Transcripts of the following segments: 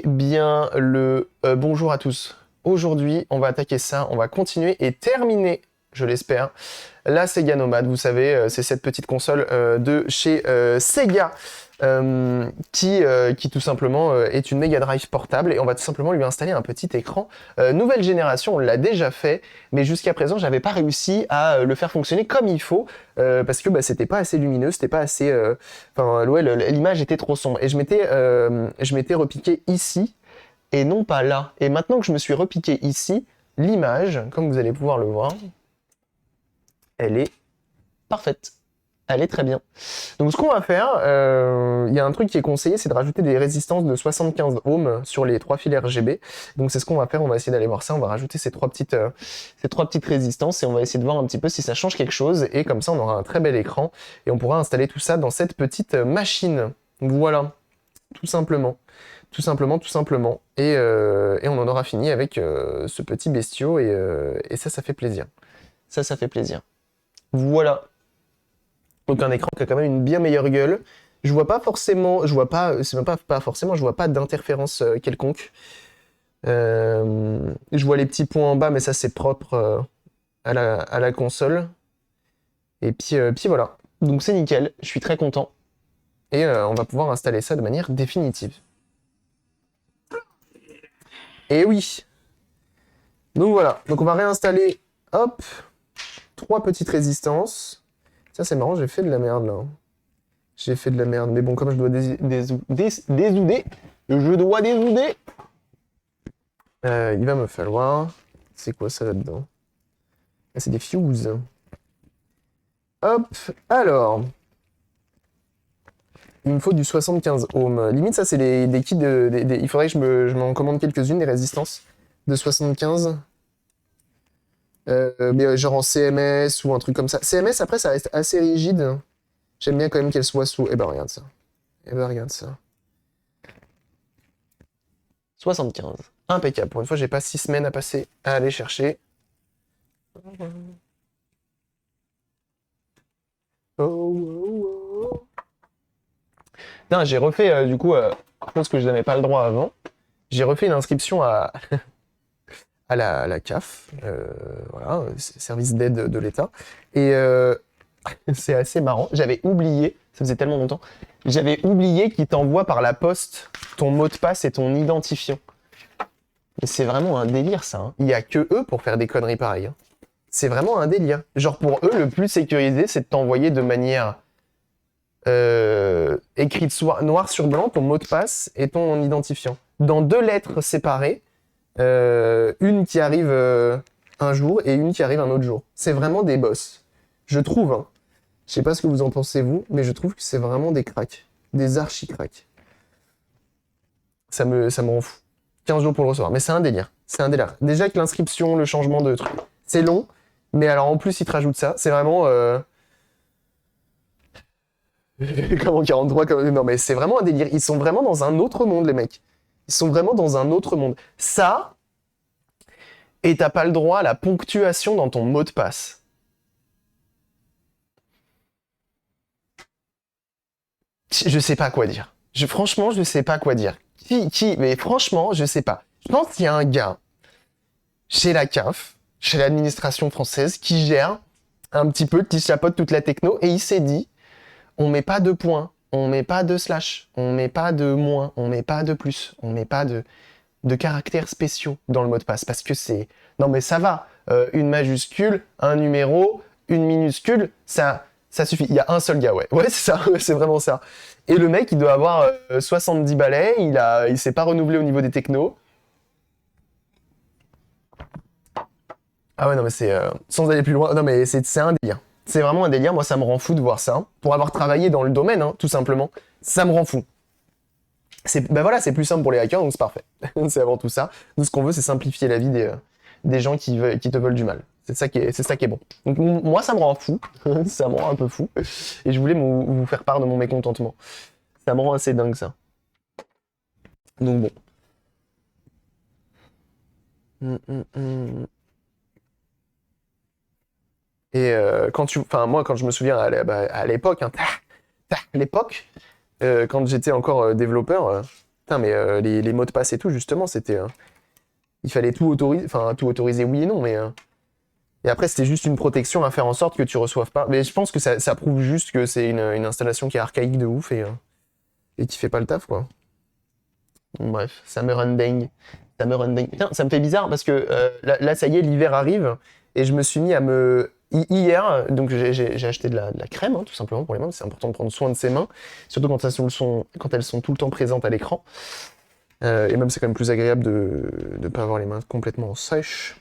bien le bonjour à tous. Aujourd'hui, on va attaquer ça, on va continuer et terminer, je l'espère, la Sega Nomad. Vous savez, c'est cette petite console de chez Sega qui tout simplement est une Mega Drive portable et on va tout simplement lui installer un petit écran nouvelle génération. On l'a déjà fait, mais jusqu'à présent, j'avais pas réussi à le faire fonctionner comme il faut parce que c'était pas assez lumineux, c'était pas assez. Enfin, l'image était trop sombre et je m'étais repiqué ici et non pas là. Et maintenant que je me suis repiqué ici, l'image, comme vous allez pouvoir le voir, elle est parfaite. Elle est très bien. Donc ce qu'on va faire, il y a un truc qui est conseillé, c'est de rajouter des résistances de 75 ohms sur les 3 fils RGB. Donc c'est ce qu'on va faire, on va essayer d'aller voir ça, on va rajouter ces trois petites résistances et on va essayer de voir un petit peu si ça change quelque chose. Et comme ça on aura un très bel écran et on pourra installer tout ça dans cette petite machine. Voilà, tout simplement. Tout simplement. Et on en aura fini avec ce petit bestiau et ça fait plaisir. Ça fait plaisir. Voilà. Donc un écran qui a quand même une bien meilleure gueule. Je vois pas forcément, c'est même pas forcément, je vois pas d'interférence quelconque. Je vois les petits points en bas, mais ça c'est propre à la console. Et puis voilà. Donc c'est nickel, je suis très content. Et on va pouvoir installer ça de manière définitive. Et oui. Donc voilà, donc on va réinstaller, hop, 3 petites résistances. Ça c'est marrant, j'ai fait de la merde là. J'ai fait de la merde, mais bon, comme je dois désouder, il va me falloir... C'est quoi ça là-dedans? Ah, c'est des fuses. Hop, alors... Il me faut du 75 ohms. Limite, ça, c'est des kits il faudrait que je m'en commande quelques-unes, des résistances de 75. Mais genre en CMS ou un truc comme ça. CMS, après, ça reste assez rigide. J'aime bien quand même qu'elle soit sous... Eh ben, regarde ça. 75. Impeccable. Pour une fois, j'ai pas 6 semaines à passer à aller chercher. Non, j'ai refait, du coup, chose que je n'avais pas le droit avant. J'ai refait une inscription à la CAF, voilà, service d'aide de l'État. Et c'est assez marrant. J'avais oublié, ça faisait tellement longtemps, j'avais oublié qu'ils t'envoient par la poste ton mot de passe et ton identifiant. Mais c'est vraiment un délire, ça. Hein. Il n'y a que eux pour faire des conneries pareilles. Hein. C'est vraiment un délire. Genre, pour eux, le plus sécurisé, c'est de t'envoyer de manière écrite noir sur blanc ton mot de passe et ton identifiant. Dans 2 lettres séparées, une qui arrive un jour et une qui arrive un autre jour. C'est vraiment des boss. Je trouve, hein. Je sais pas ce que vous en pensez, vous, mais je trouve que c'est vraiment des cracks. Des archi-cracks. Ça me rend fou. 15 jours pour le recevoir. Mais c'est un délire. C'est un délire. Déjà que l'inscription, le changement de truc, c'est long. Mais alors en plus, ils te rajoutent ça. C'est vraiment... Comment 43 comme... Non mais c'est vraiment un délire. Ils sont vraiment dans un autre monde, les mecs. Ils sont vraiment dans un autre monde. Ça, et t'as pas le droit à la ponctuation dans ton mot de passe. Je sais pas quoi dire. Franchement, je sais pas quoi dire. Mais franchement, je sais pas. Je pense qu'il y a un gars chez la CAF, chez l'administration française, qui gère un petit peu, qui chapeaute toute la techno, et il s'est dit, on met pas de points, on met pas de slash, on met pas de moins, on met pas de plus, on met pas de caractères spéciaux dans le mot de passe, parce que c'est... Non mais ça va, une majuscule, un numéro, une minuscule, ça suffit. Il y a un seul gars, ouais. Ouais, c'est ça, c'est vraiment ça. Et le mec, il doit avoir 70 balais, il s'est pas renouvelé au niveau des technos. Ah ouais, non mais c'est... sans aller plus loin, non mais c'est un délire. C'est vraiment un délire, moi ça me rend fou de voir ça. Pour avoir travaillé dans le domaine, hein, tout simplement, ça me rend fou. Ben voilà, c'est plus simple pour les hackers, donc c'est parfait. C'est avant tout ça. Nous, ce qu'on veut, c'est simplifier la vie des gens qui te veulent du mal. C'est ça qui est bon. Donc moi, ça me rend fou. Ça me rend un peu fou. Et je voulais vous faire part de mon mécontentement. Ça me rend assez dingue, ça. Donc bon. Et moi, quand je me souviens à l'époque, hein, à l'époque, quand j'étais encore développeur, Putain, mais les mots de passe et tout, justement, c'était... il fallait tout autoriser, enfin, tout autoriser, oui et non, mais... Et après, c'était juste une protection à faire en sorte que tu reçoives pas... Mais je pense que ça prouve juste que c'est une installation qui est archaïque de ouf et qui fait pas le taf, quoi. Bon, bref, ça me run dingue. Ça me run dingue. Putain, ça me fait bizarre parce que là, ça y est, l'hiver arrive et je me suis mis à me... Hier, donc j'ai acheté de la crème, hein, tout simplement, pour les mains. C'est important de prendre soin de ses mains, surtout quand elles sont tout le temps présentes à l'écran. Et même, c'est quand même plus agréable de ne pas avoir les mains complètement sèches.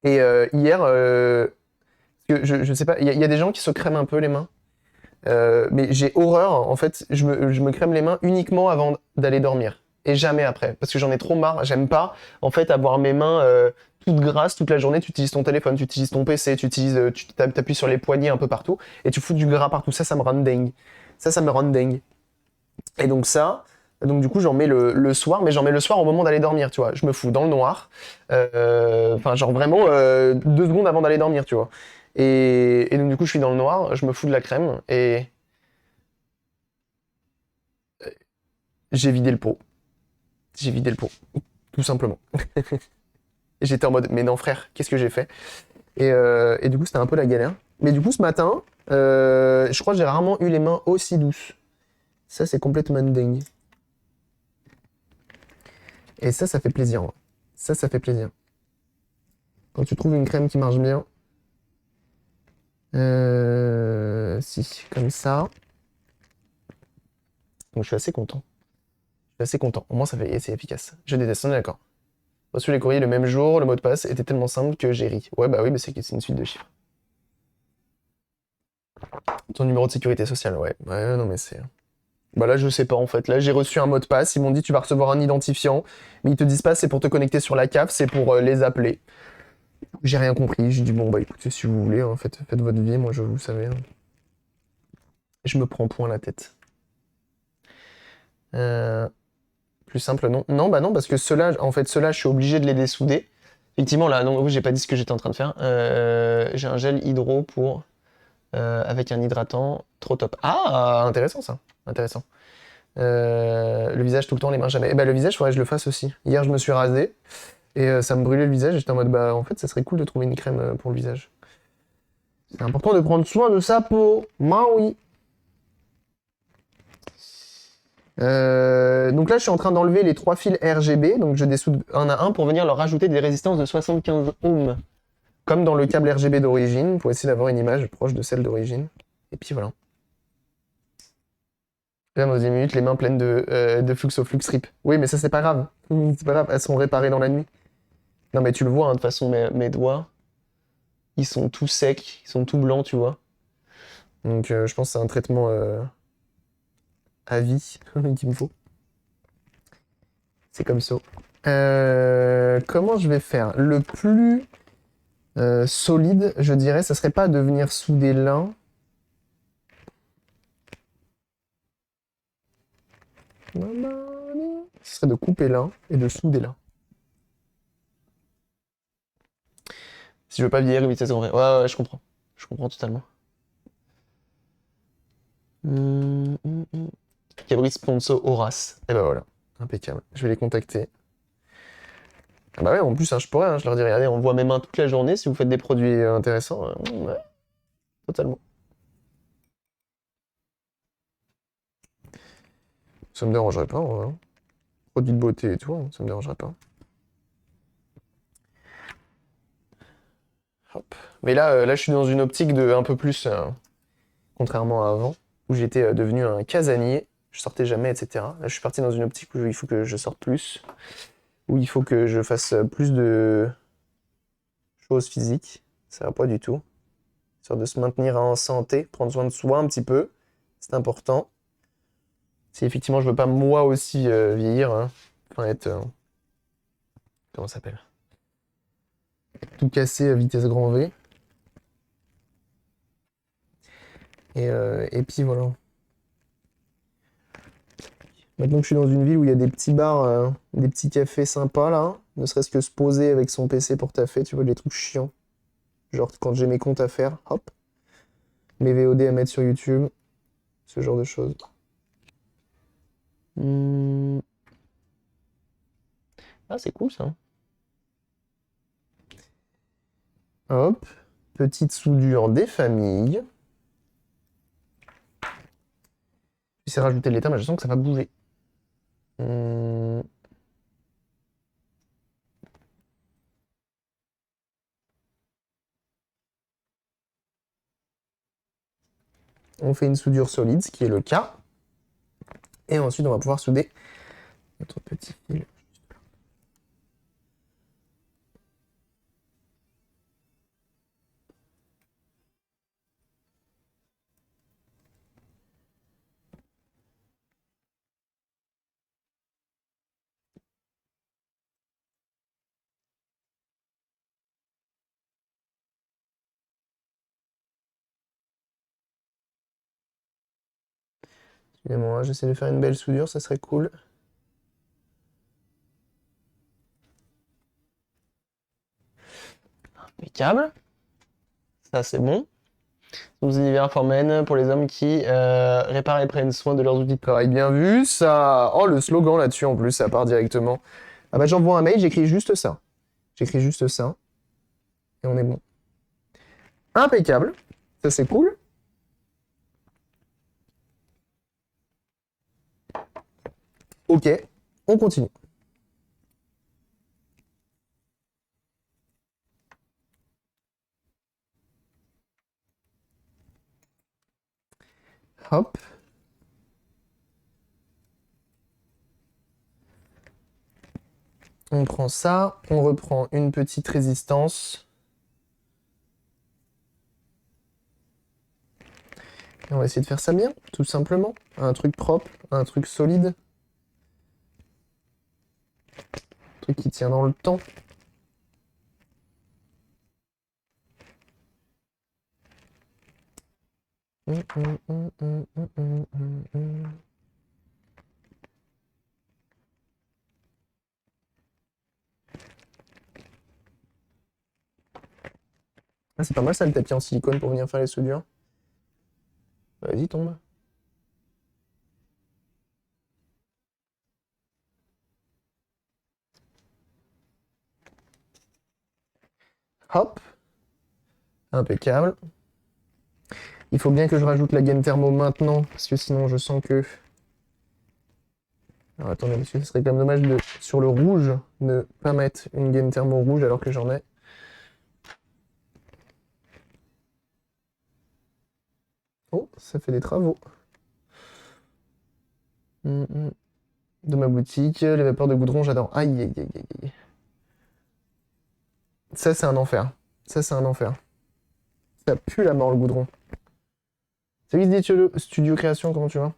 Et hier, je sais pas, il y a des gens qui se crèment un peu les mains. Mais j'ai horreur, en fait, je me crème les mains uniquement avant d'aller dormir. Et jamais après. Parce que j'en ai trop marre. J'aime pas, en fait, avoir mes mains toutes grasses toute la journée. Tu utilises ton téléphone, tu utilises ton PC, tu t'appuies sur les poignets un peu partout. Et tu fous du gras partout. Ça me rend dingue. Ça me rend dingue. Et donc du coup, j'en mets le soir. Mais j'en mets le soir au moment d'aller dormir, tu vois. Je me fous dans le noir. Enfin, genre vraiment 2 secondes avant d'aller dormir, tu vois. Et donc du coup, je suis dans le noir. Je me fous de la crème. Et j'ai vidé le pot. J'ai vidé le pot, tout simplement. Et j'étais en mode, mais non frère, qu'est-ce que j'ai fait? Et du coup, c'était un peu la galère. Mais du coup, ce matin, je crois que j'ai rarement eu les mains aussi douces. Ça, c'est complètement dingue. Et ça fait plaisir. Hein. Ça fait plaisir. Quand tu trouves une crème qui marche bien. Si, comme ça. Donc, je suis assez content. Je suis assez content. Au moins, c'est efficace. Je déteste, on est d'accord. Reçu les courriers le même jour, le mot de passe était tellement simple que j'ai ri. Ouais, bah oui, mais c'est une suite de chiffres. Ton numéro de sécurité sociale, ouais. Ouais, non, mais c'est... Bah là, je sais pas, en fait. Là, j'ai reçu un mot de passe. Ils m'ont dit, tu vas recevoir un identifiant. Mais ils te disent pas, c'est pour te connecter sur la CAF, c'est pour les appeler. J'ai rien compris. J'ai dit, bon, bah écoutez, si vous voulez, hein, faites votre vie. Moi, vous savez. Hein. Je me prends point la tête. Plus simple, non. Non, bah non, parce que ceux-là, en fait, ceux-là, je suis obligé de les dessouder. Effectivement, là, non, oui, j'ai pas dit ce que j'étais en train de faire. J'ai un gel hydro pour... avec un hydratant, trop top. Ah, intéressant ça, intéressant. Le visage tout le temps, les mains jamais. Et bah le visage, faudrait que je le fasse aussi. Hier, je me suis rasé et ça me brûlait le visage. Et j'étais en mode, bah en fait, ça serait cool de trouver une crème pour le visage. C'est important de prendre soin de sa peau. Bah oui. Donc là, je suis en train d'enlever les 3 fils RGB. Donc je dessoude un à un pour venir leur rajouter des résistances de 75 ohms. Comme dans le câble RGB d'origine, pour essayer d'avoir une image proche de celle d'origine. Et puis voilà. Là, dans 10 minutes, les mains pleines de flux au flux rip. Oui, mais ça, c'est pas grave. C'est pas grave, elles sont réparées dans la nuit. Non, mais tu le vois, hein, de toute façon, mes doigts, ils sont tout secs, ils sont tout blancs, tu vois. Donc, je pense que c'est un traitement à vie qu'il me faut. C'est comme ça. Comment je vais faire? Le plus solide, je dirais, ça serait pas de venir souder l'un. Ce serait de couper l'un et de souder l'un. Si je veux pas vieillir à vitesse grand V. Ouais, ouais, je comprends. Je comprends totalement. Cabri sponsor Horace. Et ben voilà, impeccable. Je vais les contacter. Ah bah ouais, en plus, hein, je pourrais, hein, je leur dis, regardez, on voit mes mains toute la journée, si vous faites des produits intéressants, ouais, totalement. Ça me dérangerait pas, en vrai, hein. Produits de beauté et tout, hein, ça me dérangerait pas. Hop. Mais là, je suis dans une optique de un peu plus, contrairement à avant, où j'étais devenu un casanier, je sortais jamais, etc. Là, je suis parti dans une optique où il faut que je sorte plus, où il faut que je fasse plus de choses physiques. Ça va pas du tout. Histoire de se maintenir en santé, prendre soin de soi un petit peu, c'est important. Si effectivement je veux pas moi aussi vieillir, hein, enfin être... comment ça s'appelle? Tout casser à vitesse grand V. Et puis voilà. Maintenant que je suis dans une ville où il y a des petits bars, des petits cafés sympas là, ne serait-ce que se poser avec son PC pour taffer, tu vois, des trucs chiants. Genre quand j'ai mes comptes à faire, hop, mes VOD à mettre sur YouTube, ce genre de choses. Hmm. Ah, c'est cool ça. Hop, petite soudure des familles. J'essaie de rajouter l'étain, mais je sens que ça va bouger. Hmm. On fait une soudure solide, ce qui est le cas. Et ensuite, on va pouvoir souder notre petit fil. Excusez-moi, j'essaie de faire une belle soudure, ça serait cool. Impeccable. Ça, c'est bon. Sous univers Formen pour les hommes qui réparent et prennent soin de leurs outils de travail. Bien vu, ça. Oh, le slogan là-dessus en plus, ça part directement. Ah bah, j'envoie un mail, j'écris juste ça. J'écris juste ça. Et on est bon. Impeccable. Ça, c'est cool. Ok, on continue. Hop. On prend ça, on reprend une petite résistance. Et on va essayer de faire ça bien, tout simplement. Un truc propre, un truc solide. Un truc qui tient dans le temps. Ah, c'est pas mal ça le tapis en silicone pour venir faire les soudures. Vas-y, tombe. Hop. Impeccable. Il faut bien que je rajoute la gaine thermo maintenant, parce que sinon je sens que... Alors attendez, parce que ce serait quand même dommage de, sur le rouge, ne pas mettre une gaine thermo rouge alors que j'en ai. Oh, ça fait des travaux. De ma boutique, les vapeurs de goudron, j'adore. Aïe, aïe, aïe, aïe, aïe. Ça, c'est un enfer. Ça, c'est un enfer. Ça pue la mort, le goudron. Salut, dit Studio Création, comment tu vas?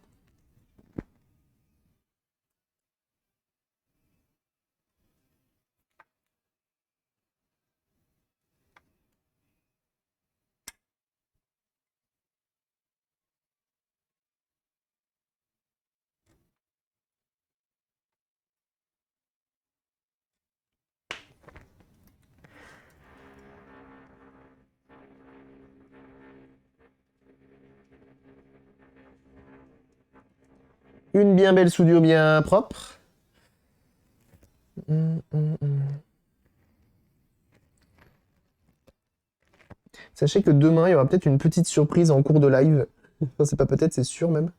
Une bien belle soudure bien propre. Sachez que demain, il y aura peut-être une petite surprise en cours de live. Enfin, c'est pas peut-être, c'est sûr même.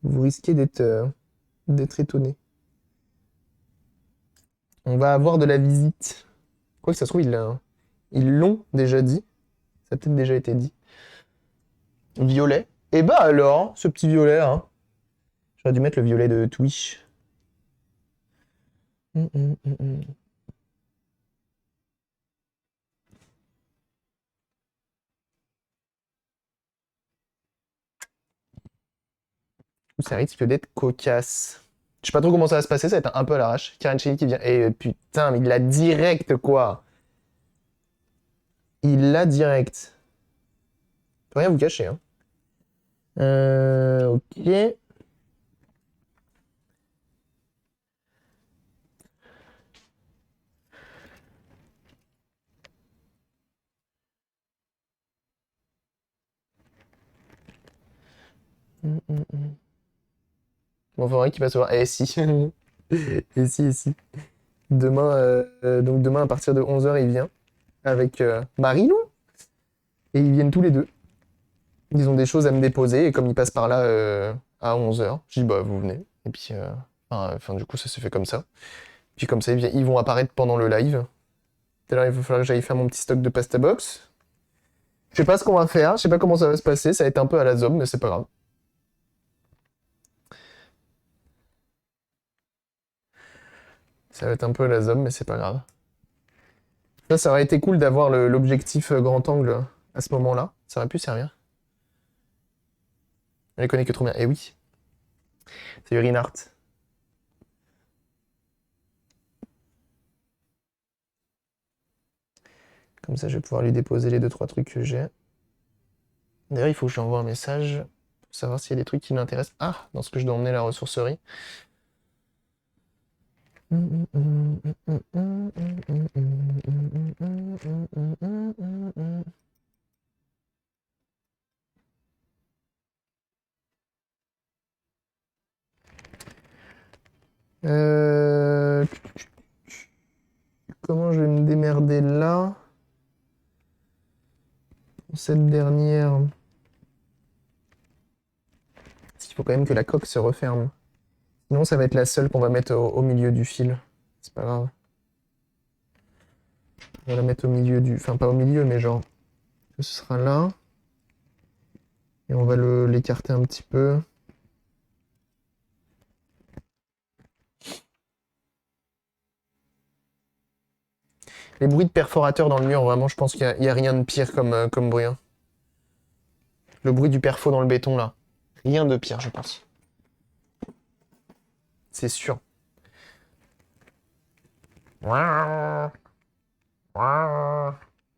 Vous risquez d'être étonné. On va avoir de la visite. Quoi que ça se trouve, ils l'ont déjà dit. Ça a peut-être déjà été dit. Violet. Et bah alors, ce petit violet, hein. J'aurais dû mettre le violet de Twitch. Hum, hum, hum, hum. Ça risque d'être cocasse. Je sais pas trop comment ça va se passer, ça va être un peu à l'arrache. Karen Shelley qui vient. Et putain, mais il l'a direct, quoi. Il l'a direct. Faut rien vous cacher, hein. Ok. Hum, hum, hum. Bon, faudrait qu'il passe voir. Eh si. Et si, et si. Demain, donc demain à partir de 11h, il vient avec Marilou. Et ils viennent tous les deux. Ils ont des choses à me déposer et comme ils passent par là à 11h, je dis bah vous venez. Et puis, enfin, du coup, ça s'est fait comme ça. Puis comme ça, ils vont apparaître pendant le live. Tout à l'heure, il va falloir que j'aille faire mon petit stock de pasta box. Je sais pas ce qu'on va faire, je sais pas comment ça va se passer, ça va être un peu à la zob, mais c'est pas grave. Ça va être un peu à la zob, mais c'est pas grave. Ça aurait été cool d'avoir l'objectif grand angle à ce moment-là. Ça aurait pu servir. Elle connaît que trop bien. Eh oui. C'est Urinart. Comme ça, je vais pouvoir lui déposer les 2-3 trucs que j'ai. D'ailleurs, il faut que je lui envoie un message pour savoir s'il y a des trucs qui l'intéressent. Ah, dans ce que je dois emmener à la ressourcerie. Euh, Comment je vais me démerder là pour cette dernière? Parce qu'il faut quand même que la coque se referme. Sinon, ça va être la seule qu'on va mettre au milieu du fil. C'est pas grave. On va la mettre au milieu du... Enfin, pas au milieu, mais genre... Ce sera là. Et on va l'écarter un petit peu. Les bruits de perforateur dans le mur, vraiment, je pense qu'il y a rien de pire comme bruit, hein. Le bruit du perfo dans le béton, là. Rien de pire, je pense. C'est sûr. Je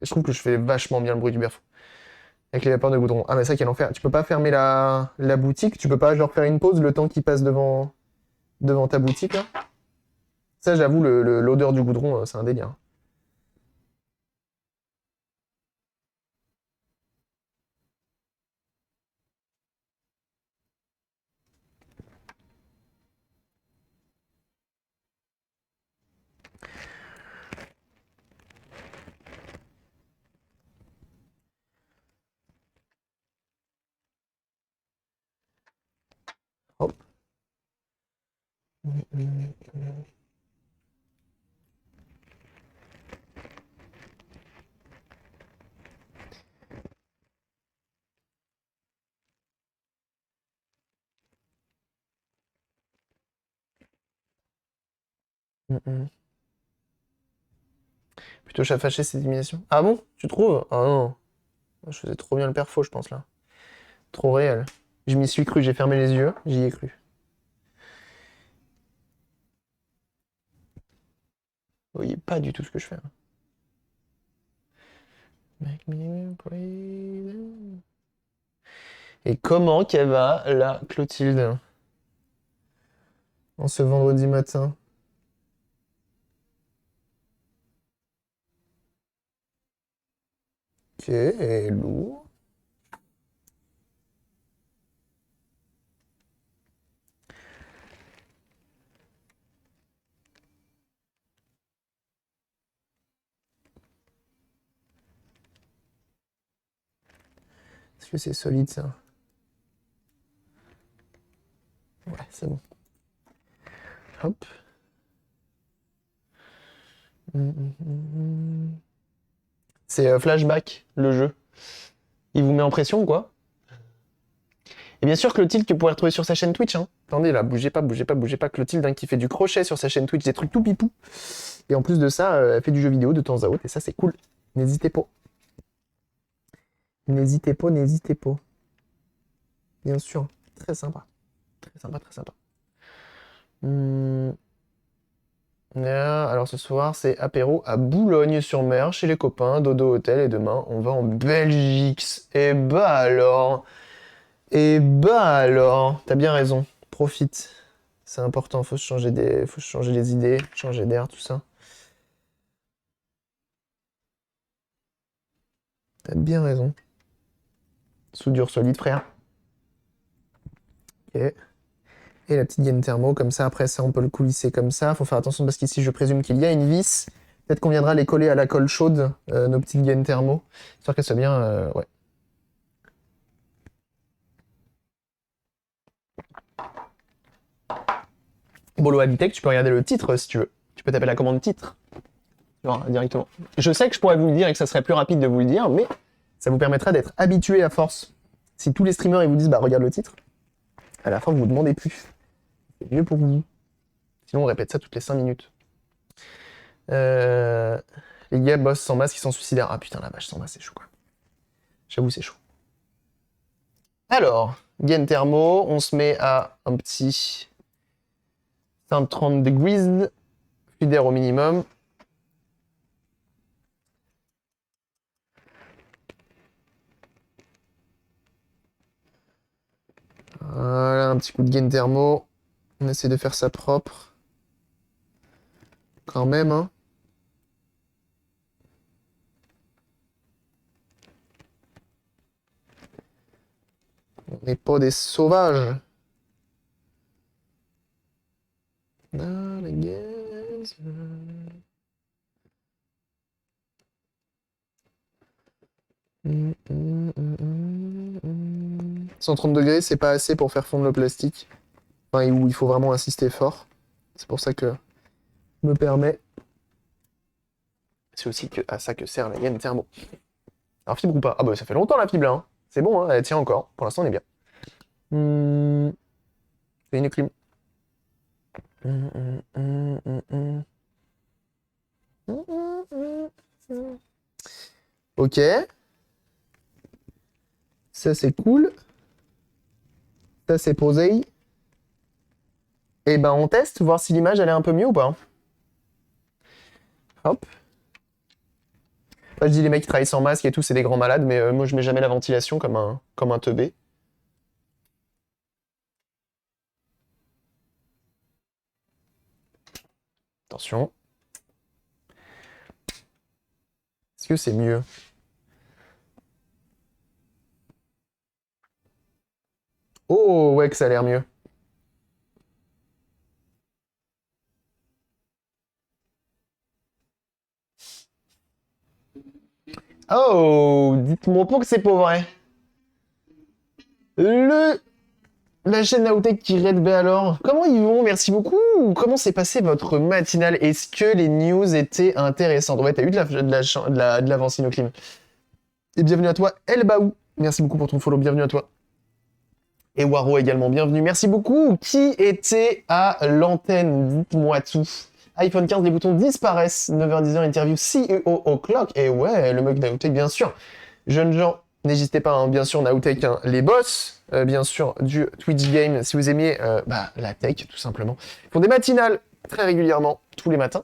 trouve que je fais vachement bien le bruit du perfo. Avec les vapeurs de goudron. Ah mais ça, quel enfer. Tu peux pas fermer la boutique? Tu peux pas genre faire une pause le temps qu'il passe devant ta boutique, là? Ça, j'avoue, l'odeur du goudron, c'est un délire. Hop. Plutôt chat fâché, c'est élimination. Ah bon? Tu trouves? Ah non. Je faisais trop bien le perfo, je pense, là. Trop réel. Je m'y suis cru, j'ai fermé les yeux, j'y ai cru. Vous voyez pas du tout ce que je fais, hein. Make me breathe. Et comment qu'elle va, la Clotilde, en ce vendredi matin? Ok, lourd. Est-ce que c'est solide, ça? Ouais, c'est bon. Hop. C'est Flashback, le jeu. Il vous met en pression ou quoi? Et bien sûr, Clotilde, que vous pouvez retrouver sur sa chaîne Twitch, hein. Attendez, là, bougez pas, bougez pas, bougez pas. Clotilde, hein, qui fait du crochet sur sa chaîne Twitch, des trucs tout pipou. Et en plus de ça, elle fait du jeu vidéo de temps à autre, et ça, c'est cool. N'hésitez pas. N'hésitez pas, n'hésitez pas. Bien sûr. Très sympa. Très sympa, très sympa. Alors ce soir, c'est apéro à Boulogne-sur-Mer chez les copains, dodo hôtel, et demain, on va en Belgique. Et bah alors, t'as bien raison. Profite. C'est important, faut se changer les idées, changer d'air, tout ça. T'as bien raison. Soudure solide, frère. Ok. Et la petite gaine thermo, comme ça, après ça, on peut le coulisser comme ça. Faut faire attention parce qu'ici, je présume qu'il y a une vis. Peut-être qu'on viendra les coller à la colle chaude, nos petites gaines thermo, histoire qu'elles soient bien, ouais. Bolo Habitech, tu peux regarder le titre si tu veux. Tu peux taper la commande titre. Tu vois, directement. Je sais que je pourrais vous le dire et que ça serait plus rapide de vous le dire, mais ça vous permettra d'être habitué à force. Si tous les streamers ils vous disent bah regarde le titre, à la fin vous vous demandez plus. C'est mieux pour vous. Sinon on répète ça toutes les 5 minutes. Les gars boss sans masque ils sont suicidaires. Ah putain la vache sans masque c'est chaud quoi. J'avoue c'est chaud. Alors, gain thermo, on se met à un petit 130 degrees, flux d'air au minimum. Voilà, un petit coup de gain thermo. On essaie de faire ça propre. Quand même, hein. On n'est pas des sauvages. Ah, la gaz. 130 degrés, c'est pas assez pour faire fondre le plastique. Enfin, où il faut vraiment insister fort. C'est pour ça que je me permets. C'est aussi à ça que sert la gaine thermo. Alors, fibre ou pas? Ah bah ça fait longtemps la fibre là. Hein. C'est bon, hein, elle tient encore. Pour l'instant, on est bien. C'est une clim. Ok. Ça, c'est cool. Ça, c'est posé. Et ben, on teste, voir si l'image, elle est un peu mieux ou pas. Hop. Enfin, je dis les mecs qui travaillent sans masque et tout, c'est des grands malades, mais moi, je mets jamais la ventilation comme un teubé. Attention. Est-ce que c'est mieux? Oh, ouais, que ça a l'air mieux. Oh, dites-moi pas que c'est pas vrai. La chaîne Naotech qui raid B alors. Comment ils vont? Merci beaucoup. Comment s'est passé votre matinale? Est-ce que les news étaient intéressantes? Ouais, t'as eu de l'avance, Inoclim. Et bienvenue à toi, El Baou. Merci beaucoup pour ton follow, bienvenue à toi. Et Waro également, bienvenue. Merci beaucoup. Qui était à l'antenne? Dites-moi tout. iPhone 15, les boutons disparaissent. 9h10, interview CEO O'Clock. Et ouais, le mug Naotech, bien sûr. Jeunes gens, n'hésitez pas, hein, bien sûr, Naotech, hein, les boss, bien sûr, du Twitch Game, si vous aimiez la tech, tout simplement. Ils font des matinales très régulièrement, tous les matins.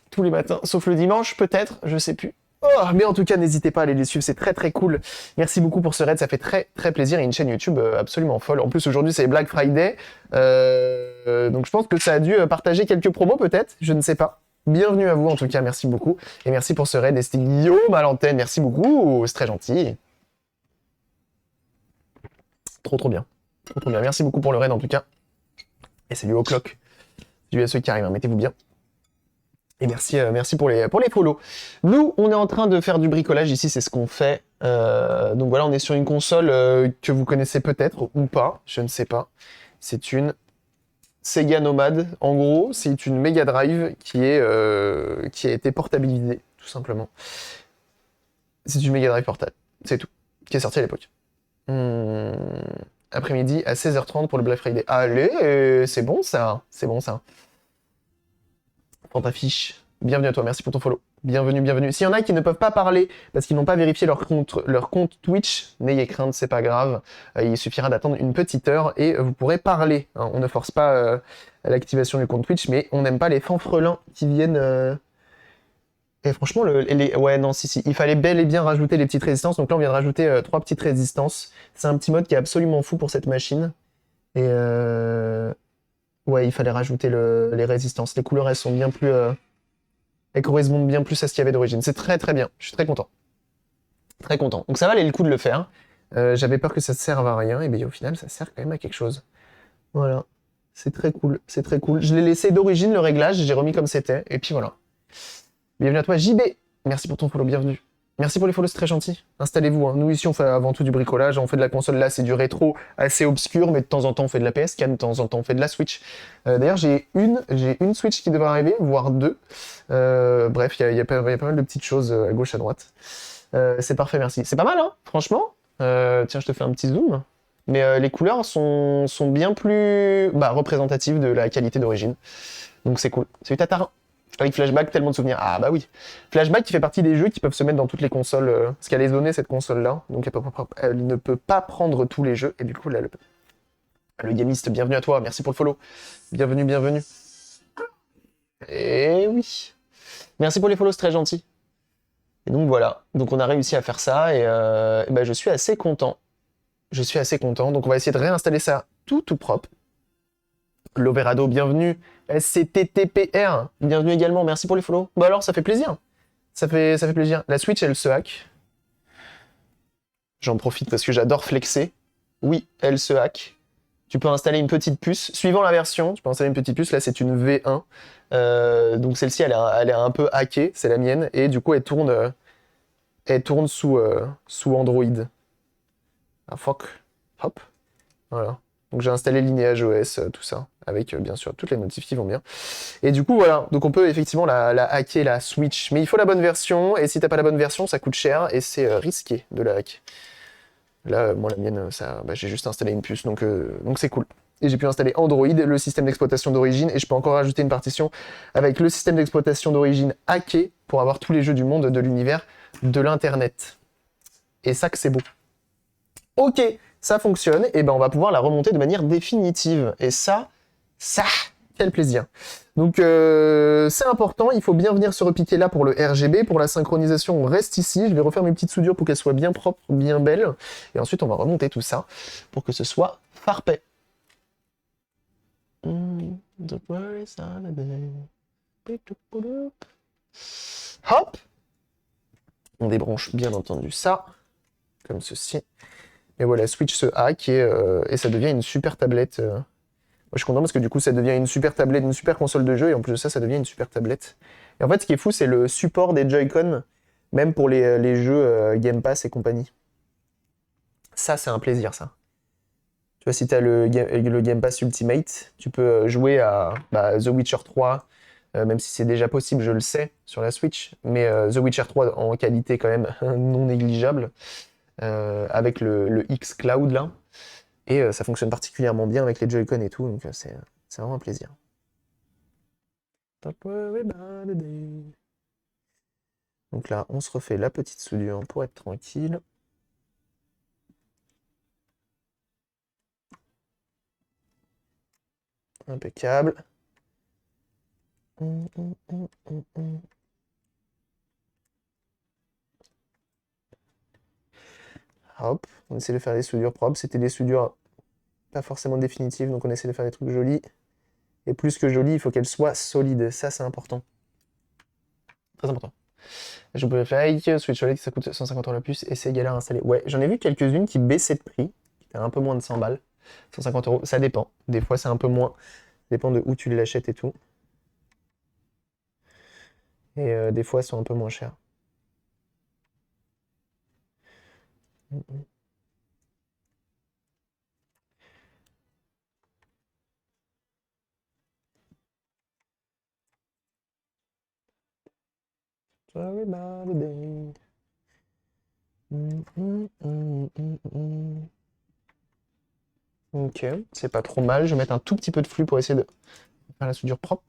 Tous les matins, sauf le dimanche, peut-être, je sais plus. Oh, mais en tout cas, n'hésitez pas à aller les suivre, c'est très très cool. Merci beaucoup pour ce raid, ça fait très très plaisir et une chaîne YouTube absolument folle. En plus, aujourd'hui, c'est Black Friday, donc je pense que ça a dû partager quelques promos peut-être, je ne sais pas. Bienvenue à vous en tout cas, merci beaucoup. Et merci pour ce raid, et c'était Guillaume à l'antenne, merci beaucoup, c'est très gentil. Trop trop bien. Trop trop bien. Merci beaucoup pour le raid en tout cas. Et salut au clock. Salut à ceux qui arrivent, hein. Mettez-vous bien. Et merci, merci pour les follow. Nous, on est en train de faire du bricolage ici, c'est ce qu'on fait. Donc voilà, on est sur une console que vous connaissez peut-être ou pas, je ne sais pas. C'est une Sega Nomad. En gros, c'est une Mega Drive qui a été portabilisée, tout simplement. C'est une Mega Drive portable, c'est tout, qui est sortie à l'époque. Après-midi à 16h30 pour le Black Friday. Allez, c'est bon ça, c'est bon ça. Fantafiche, bienvenue à toi, merci pour ton follow. Bienvenue, bienvenue. S'il y en a qui ne peuvent pas parler parce qu'ils n'ont pas vérifié leur compte Twitch, n'ayez crainte, c'est pas grave. Il suffira d'attendre une petite heure et vous pourrez parler. Hein. On ne force pas l'activation du compte Twitch, mais on n'aime pas les fanfrelins qui viennent... Et franchement, ouais, non, si, il fallait bel et bien rajouter les petites résistances. Donc là, on vient de rajouter 3 petites résistances. C'est un petit mode qui est absolument fou pour cette machine. Et ouais, il fallait rajouter les résistances. Les couleurs, elles sont bien plus... elles correspondent bien plus à ce qu'il y avait d'origine. C'est très très bien. Je suis très content. Très content. Donc ça valait le coup de le faire. J'avais peur que ça ne serve à rien. Et bien au final, ça sert quand même à quelque chose. Voilà. C'est très cool, c'est très cool. Je l'ai laissé d'origine le réglage, j'ai remis comme c'était, et puis voilà. Bienvenue à toi, JB. Merci pour ton follow, bienvenue. Merci pour les follows, c'est très gentil. Installez-vous, hein. Nous ici on fait avant tout du bricolage, on fait de la console là, c'est du rétro assez obscur, mais de temps en temps on fait de la PS4, de temps en temps on fait de la Switch. D'ailleurs j'ai une Switch qui devrait arriver, voire deux. Bref, il y a pas mal de petites choses à gauche, à droite. C'est parfait, merci. C'est pas mal, hein, franchement. Tiens, je te fais un petit zoom. Mais les couleurs sont bien plus représentatives de la qualité d'origine. Donc c'est cool. Salut Tatarin. Avec Flashback, tellement de souvenirs. Ah bah oui. Flashback qui fait partie des jeux qui peuvent se mettre dans toutes les consoles. Parce qu'elle est zonée cette console-là. Donc elle ne peut pas prendre tous les jeux. Et du coup, là, le gamiste, bienvenue à toi. Merci pour le follow. Bienvenue, bienvenue. Et oui. Merci pour les follows, c'est très gentil. Et donc voilà. Donc on a réussi à faire ça. Et bah, je suis assez content. Je suis assez content. Donc on va essayer de réinstaller ça tout propre. L'Overado, bienvenue. SCTTPR, bienvenue également. Merci pour les follow. Bah alors, ça fait plaisir. Ça fait plaisir. La Switch, elle se hack. J'en profite parce que j'adore flexer. Oui, elle se hack. Tu peux installer une petite puce. Suivant la version, tu peux installer une petite puce. Là, c'est une V1. Donc celle-ci, elle est un peu hackée. C'est la mienne. Et du coup, elle tourne sous Android. Ah, fuck. Hop. Voilà. Donc j'ai installé Lineage OS, tout ça, avec bien sûr toutes les notifs qui vont bien. Et du coup voilà, donc on peut effectivement la hacker, la Switch, mais il faut la bonne version, et si t'as pas la bonne version, ça coûte cher, et c'est risqué de la hack. Là, moi la mienne, j'ai juste installé une puce, donc c'est cool. Et j'ai pu installer Android, le système d'exploitation d'origine, et je peux encore rajouter une partition avec le système d'exploitation d'origine hacké pour avoir tous les jeux du monde, de l'univers, de l'internet. Et ça que c'est beau. Ok, ça fonctionne, et ben on va pouvoir la remonter de manière définitive. Et ça, quel plaisir. Donc c'est important, il faut bien venir se repiquer là pour le RGB. Pour la synchronisation, on reste ici. Je vais refaire mes petites soudures pour qu'elles soient bien propres, bien belles. Et ensuite, on va remonter tout ça pour que ce soit parfait. Hop. On débranche bien entendu ça, comme ceci. Et voilà, Switch se hack et ça devient une super tablette. Moi, je suis content parce que du coup, ça devient une super tablette, une super console de jeu, et en plus de ça, ça devient une super tablette. Et en fait, ce qui est fou, c'est le support des Joy-Con, même pour les jeux Game Pass et compagnie. Ça, c'est un plaisir, ça. Tu vois, si tu as le Game Pass Ultimate, tu peux jouer à The Witcher 3, même si c'est déjà possible, je le sais, sur la Switch, mais The Witcher 3 en qualité quand même non négligeable, avec le X-Cloud, là. Et ça fonctionne particulièrement bien avec les Joy-Con et tout, donc c'est vraiment un plaisir. Donc là, on se refait la petite soudure pour être tranquille. Impeccable. Hop, on essaie de faire des soudures propres. C'était des soudures pas forcément définitives, donc on essaie de faire des trucs jolis. Et plus que jolis, il faut qu'elles soient solides. Ça, c'est important. Très important. Je peux faire Switch OLED, ça coûte 150 € la puce et c'est galère à installer. Ouais, j'en ai vu quelques-unes qui baissaient de prix, qui étaient un peu moins de 100 balles. 150 €, ça dépend. Des fois, c'est un peu moins. Ça dépend de où tu l'achètes et tout. Et des fois, elles sont un peu moins chères. Sorry about the day. Ok, c'est pas trop mal. Je vais mettre un tout petit peu de flux pour essayer de faire la soudure propre.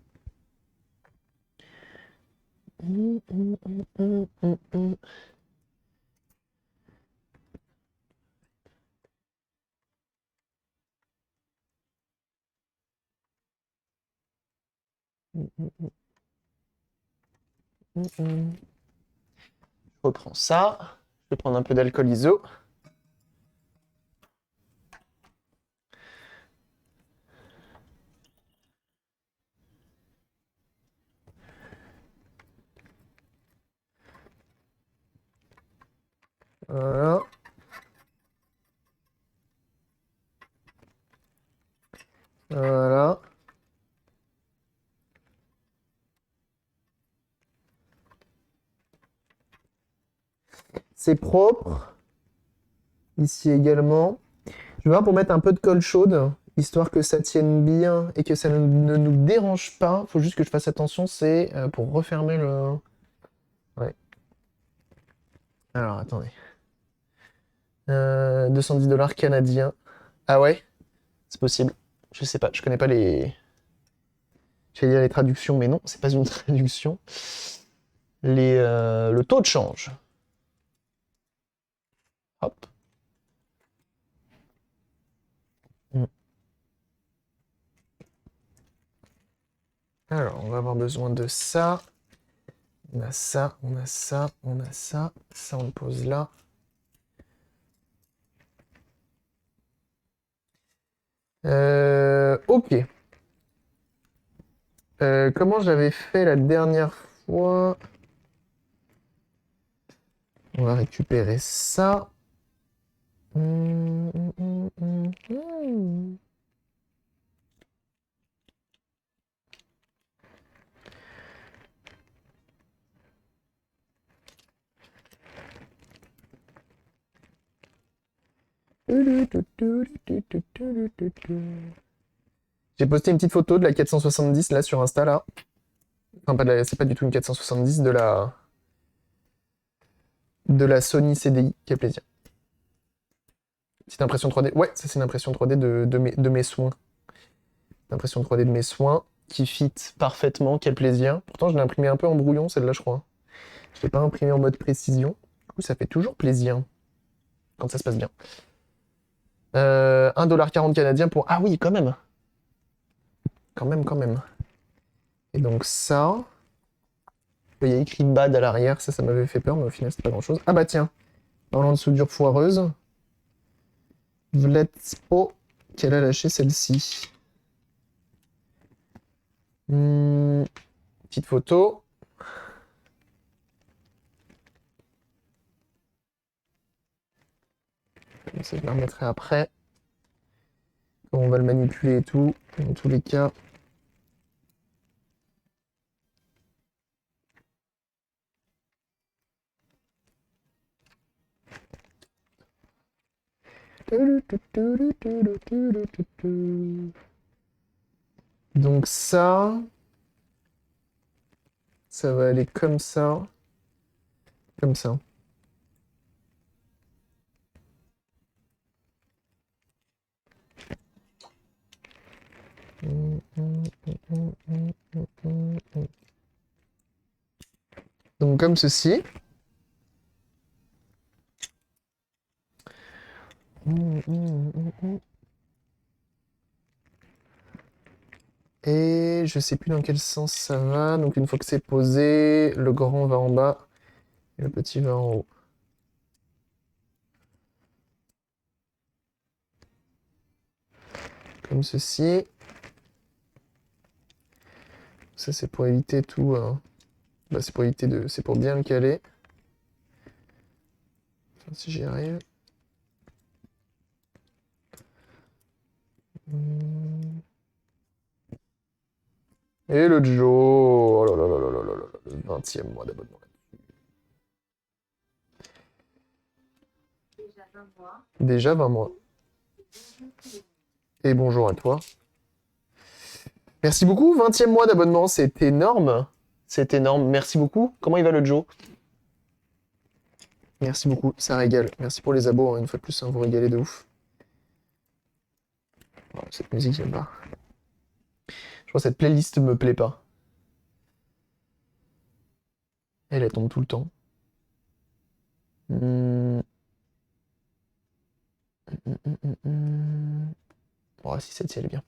Je reprends ça. Je vais prendre un peu d'alcool iso. Voilà. Voilà. C'est propre. Ici également. Je vais voir pour mettre un peu de colle chaude, histoire que ça tienne bien et que ça ne nous dérange pas. Faut juste que je fasse attention, c'est pour refermer le... Ouais. Alors, attendez. 210 $ canadiens. Ah ouais? C'est possible. Je sais pas, je connais pas les... J'allais dire les traductions, mais non, c'est pas une traduction. Le taux de change. Hop. Mm. Alors, on va avoir besoin de ça. On a ça, on a ça, on a ça. Ça, on le pose là. Ok. Comment j'avais fait la dernière fois? On va récupérer ça. Hum. J'ai posté une petite photo de la 470 là sur Insta là. Enfin, c'est pas du tout une 470, de la Sony CDI, quel plaisir. Petite impression 3D. Ouais, ça c'est une impression 3D de mes soins. L'impression 3D de mes soins qui fit parfaitement, quel plaisir. Pourtant, je l'ai imprimé un peu en brouillon celle-là, je crois. Je l'ai pas imprimé en mode précision. Du coup, ça fait toujours plaisir quand ça se passe bien. 1,40 $ canadien pour... Ah oui, quand même. Quand même, quand même. Et donc ça... Il y a écrit bad à l'arrière, ça m'avait fait peur, mais au final, c'est pas grand-chose. Ah bah tiens, parlant de soudure foireuse, Vletspo, qu'elle a lâché celle-ci. Petite photo. Ça, je la remettrai après. On va le manipuler et tout, dans tous les cas. Donc ça va aller comme ça, comme ça. Donc comme ceci. Et je sais plus dans quel sens ça va. Donc une fois que c'est posé, le grand va en bas et le petit va en haut. Comme ceci. Ça c'est pour éviter tout. Bah, c'est pour éviter de. C'est pour bien le caler. Enfin, si j'y arrive. Et le Joe. Oh là là là là là là là, le 20e mois d'abonnement. Déjà 20 mois. Et bonjour à toi. Merci beaucoup, 20e mois d'abonnement, c'est énorme. C'est énorme, merci beaucoup. Comment il va le Joe? Merci beaucoup, ça régale. Merci pour les abos, hein, une fois de plus, hein, vous régalez de ouf. Oh, cette musique, j'aime pas. Je crois que cette playlist me plaît pas. Elle tombe tout le temps. Oh, si celle-ci, elle est bien.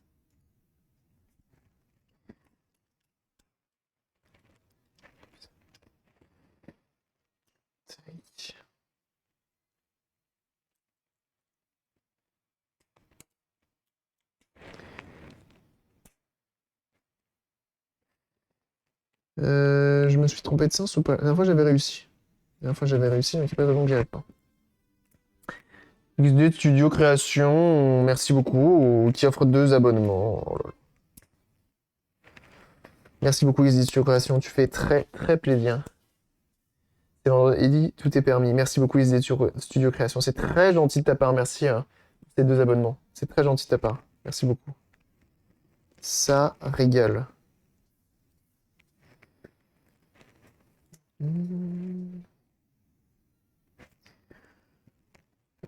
Je me suis trompé de sens ou pas? La dernière fois, j'avais réussi. La dernière fois, j'avais réussi, donc il n'y a pas de raison que j'y arrive pas. XD Studio Création, merci beaucoup, qui offre 2 abonnements. Oh là là. Merci beaucoup XD Studio Création, tu fais très très plaisir. C'est vendredi, tout est permis. Merci beaucoup, ISD Studio Création. C'est très gentil de ta part. Merci pour ces 2 abonnements. C'est très gentil de ta part. Merci beaucoup. Ça régale.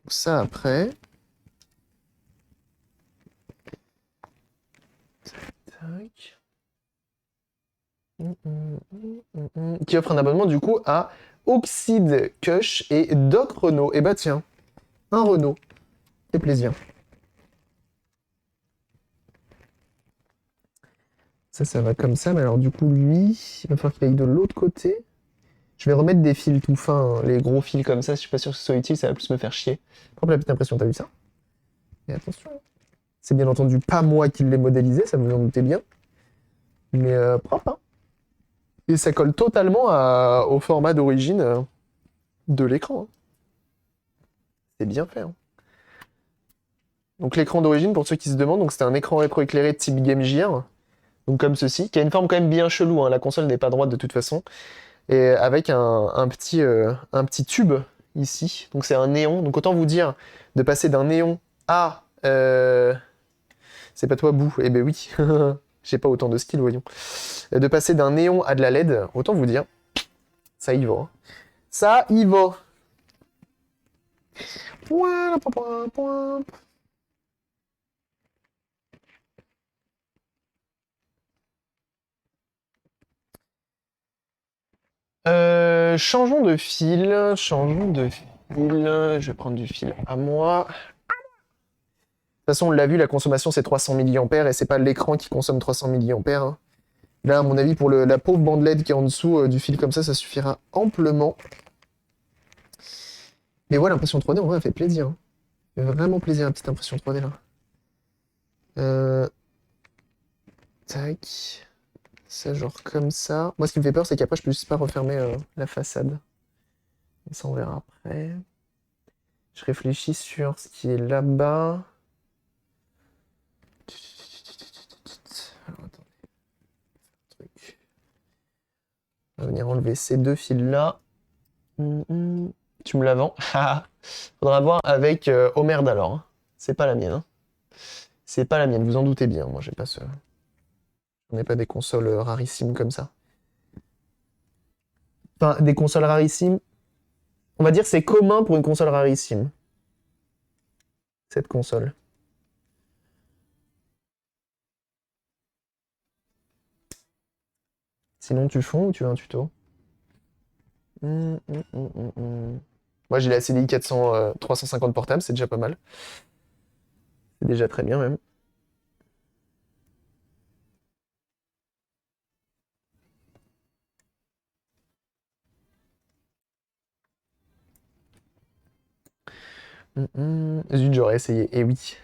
Ça après. Tac. Qui offre un abonnement du coup à Oxide Kush et Doc Renault. Et bah tiens, un Renault. C'est plaisir. Ça va comme ça. Mais alors du coup, lui, il va falloir qu'il aille de l'autre côté. Je vais remettre des fils tout fins, hein. Les gros fils comme ça, je suis pas sûr que ce soit utile, ça va plus me faire chier. Prends la petite impression, t'as vu ça? Et attention. C'est bien entendu pas moi qui l'ai modélisé, ça vous en doutez bien. Mais propre, hein. Et ça colle totalement au format d'origine de l'écran, hein. C'est bien fait, hein. Donc l'écran d'origine, pour ceux qui se demandent, donc c'était un écran rétroéclairé type Game Gear, donc comme ceci, qui a une forme quand même bien chelou, hein. La console n'est pas droite de toute façon, et avec un petit tube ici, donc c'est un néon, donc autant vous dire de passer d'un néon à... C'est pas toi, Bou? Eh ben oui, j'ai pas autant de skill, voyons. De passer d'un néon à de la LED, autant vous dire, ça y va, hein. Ça y va. Point, point, point, point. Changeons de fil, changeons de fil. Je vais prendre du fil à moi. De toute façon, on l'a vu, la consommation c'est 300 mAh et c'est pas l'écran qui consomme 300 mAh, hein. Là, à mon avis, pour la pauvre bande LED qui est en dessous du fil comme ça suffira amplement. Mais ouais, l'impression 3D, en vrai, elle fait plaisir, hein. Elle fait vraiment plaisir, la petite impression 3D là. Tac. Ça, genre comme ça. Moi, ce qui me fait peur, c'est qu'après, je puisse pas refermer la façade. Et ça, on verra après. Je réfléchis sur ce qui est là-bas. Alors, attendez. On va venir enlever ces 2 fils-là. Tu me la vends? Faudra voir avec Omer alors, hein. C'est pas la mienne, hein. C'est pas la mienne, vous en doutez bien. Moi, j'ai pas ce... On n'est pas des consoles rarissimes comme ça. Enfin, des consoles rarissimes. On va dire c'est commun pour une console rarissime. Cette console. Sinon, tu fonds ou tu veux un tuto? Moi, j'ai la CDI 350 portable, c'est déjà pas mal. C'est déjà très bien, même. Zut, j'aurais essayé. Et oui.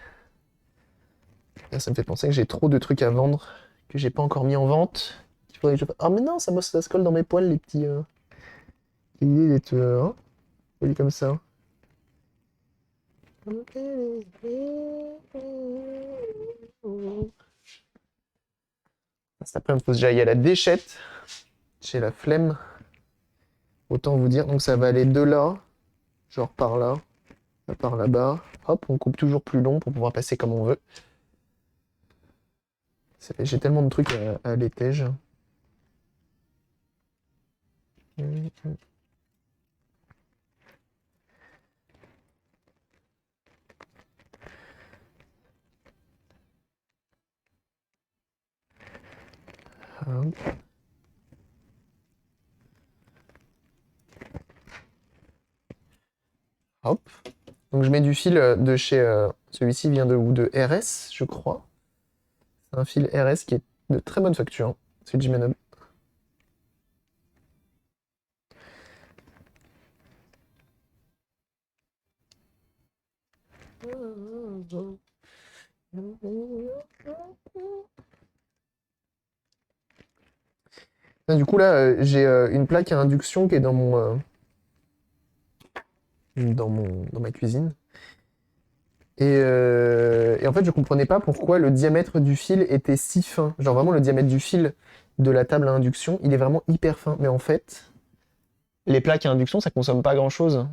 Là, ça me fait penser que j'ai trop de trucs à vendre que j'ai pas encore mis en vente. Il faudrait que je... Ah, mais non, ça se colle dans mes poils, les petits... L'idée d'être... hein, poli comme ça. Cet après-midi, il faut que j'aille à la déchette. J'ai la flemme. Autant vous dire. Donc ça va aller de là, genre par là, par là-bas. Hop, on coupe toujours plus long pour pouvoir passer comme on veut. J'ai tellement de trucs à l'étège. Hop. Hop. Donc je mets du fil de chez... celui-ci vient de où? De RS, je crois. C'est un fil RS qui est de très bonne facture, hein. C'est Jimanob. Là, du coup, là, j'ai une plaque à induction qui est dans ma cuisine. Et en fait, je comprenais pas pourquoi le diamètre du fil était si fin. Genre vraiment, le diamètre du fil de la table à induction, il est vraiment hyper fin. Mais en fait, les plaques à induction, ça consomme pas grand-chose.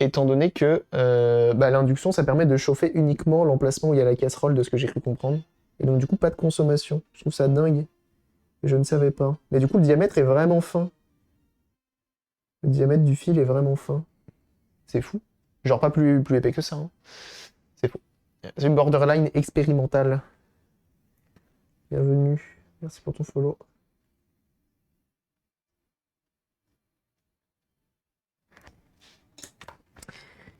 Étant donné que l'induction, ça permet de chauffer uniquement l'emplacement où il y a la casserole, de ce que j'ai cru comprendre. Et donc, du coup, pas de consommation. Je trouve ça dingue. Je ne savais pas. Mais du coup, le diamètre est vraiment fin. Le diamètre du fil est vraiment fin. C'est fou. Genre pas plus épais que ça, hein. C'est fou. C'est une borderline expérimentale. Bienvenue. Merci pour ton follow.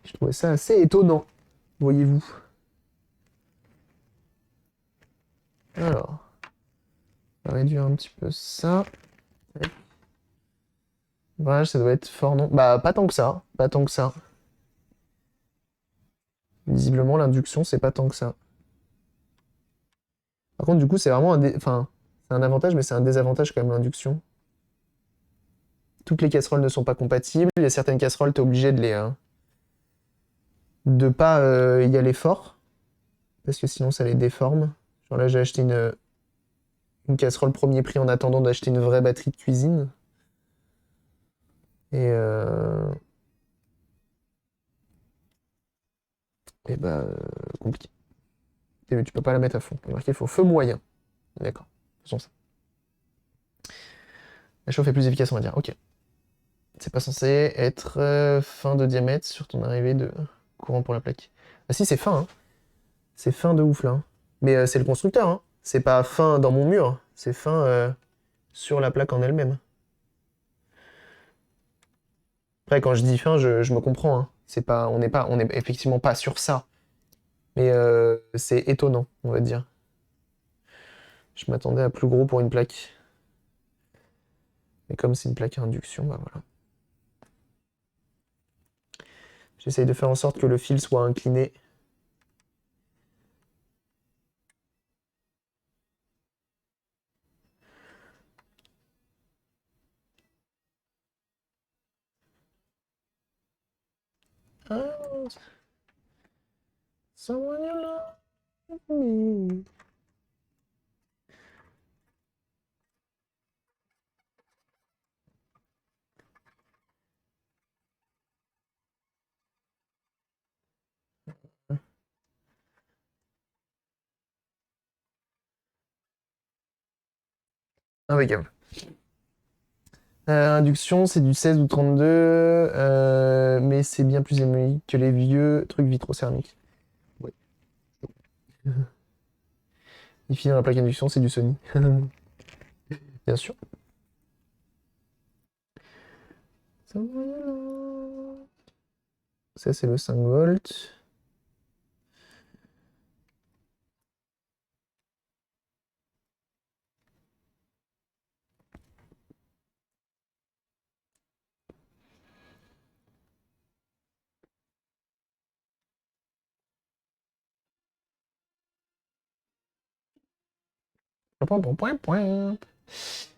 Je trouvais ça assez étonnant, voyez-vous. Alors, on va réduire un petit peu ça. Voilà, ça doit être fort, non? Bah, pas tant que ça. Pas tant que ça. Visiblement, l'induction, c'est pas tant que ça. Par contre, du coup, c'est vraiment enfin, c'est un avantage, mais c'est un désavantage quand même, l'induction. Toutes les casseroles ne sont pas compatibles. Il y a certaines casseroles, t'es obligé de pas y aller fort, parce que sinon, ça les déforme. Genre là, j'ai acheté une casserole premier prix en attendant d'acheter une vraie batterie de cuisine. Et, compliqué. Et tu peux pas la mettre à fond. Il est marqué, il faut feu moyen. D'accord. Faisons ça. La chauffe est plus efficace, on va dire. Ok. C'est pas censé être fin de diamètre sur ton arrivée de courant pour la plaque. Ah si, c'est fin, hein. C'est fin de ouf, là, hein. Mais c'est le constructeur, hein. C'est pas fin dans mon mur. C'est fin sur la plaque en elle-même. Après, quand je dis fin, je me comprends, hein. C'est pas, on est effectivement pas sur ça. Mais c'est étonnant, on va dire. Je m'attendais à plus gros pour une plaque. Mais comme c'est une plaque à induction, bah voilà. J'essaye de faire en sorte que le fil soit incliné. Ah, someone you love me. Impeccable. Induction, c'est du 16 ou 32, mais c'est bien plus émulé que les vieux trucs vitrocéramiques. Ouais. Il finit dans la plaque induction, c'est du Sony. Bien sûr. Ça, c'est le 5 volts.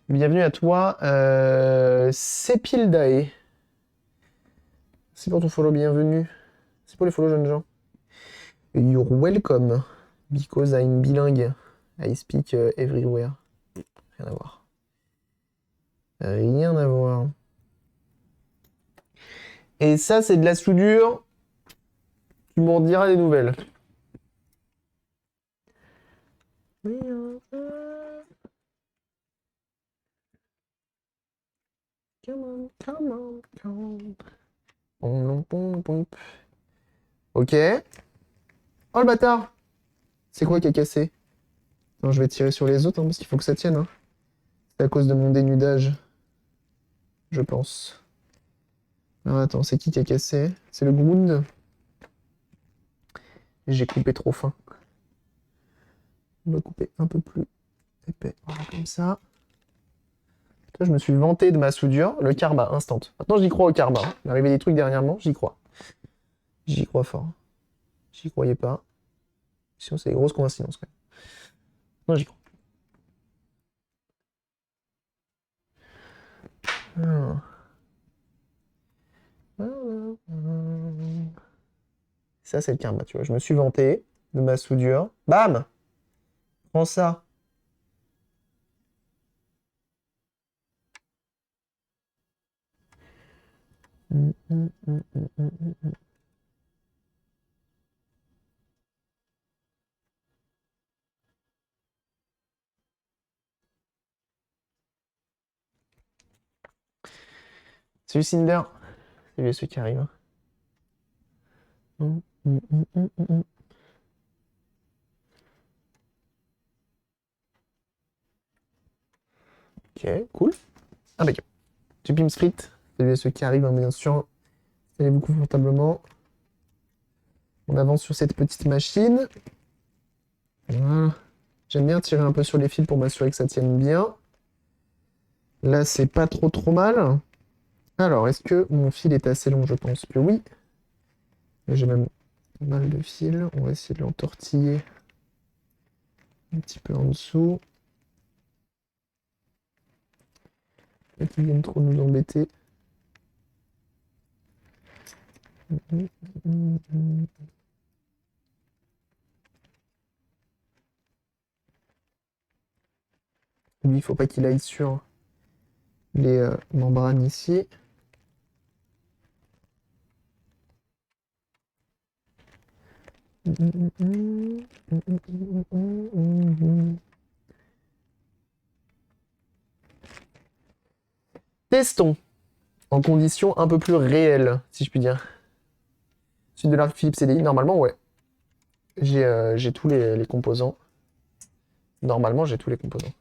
Bienvenue à toi, Sepildae. C'est pour ton follow, bienvenue. C'est pour les follow, jeunes gens. You're welcome, because I'm bilingue. I speak everywhere. Rien à voir. Rien à voir. Et ça, c'est de la soudure. Tu m'en diras des nouvelles. Come on, come on. Ok. Oh le bâtard! C'est quoi qui a cassé? Non, je vais tirer sur les autres, hein, parce qu'il faut que ça tienne, hein. C'est à cause de mon dénudage. Je pense. Alors attends, c'est qui a cassé? C'est le Ground. J'ai coupé trop fin. On va couper un peu plus épais. Voilà, comme ça. Là, je me suis vanté de ma soudure. Le karma, instant. Maintenant, j'y crois au karma. Il m'est arrivé des trucs dernièrement, j'y crois. J'y crois fort. J'y croyais pas. Sinon, c'est des grosses coïncidences, quand même. Non, j'y crois. Ah. Ça, c'est le karma, tu vois. Je me suis vanté de ma soudure. Bam! Prends ça. Salut Cinder. Salut à ceux qui arrivent. Ok, cool. Impeccable. Du Pim Sprit. Salut à ceux qui arrivent, hein, bien sûr. Installez-vous confortablement. On avance sur cette petite machine. Voilà. J'aime bien tirer un peu sur les fils pour m'assurer que ça tienne bien. Là, c'est pas trop mal. Alors, est-ce que mon fil est assez long? Je pense que oui. J'ai même pas mal de fils. On va essayer de l'entortiller un petit peu en dessous. Pas qu'ils viennent trop nous embêter. Lui, il faut pas qu'il aille sur les membranes ici. Testons en conditions un peu plus réelles, si je puis dire. Suite de l'arc Philips CDI, normalement, ouais. J'ai tous les composants. Normalement, j'ai tous les composants.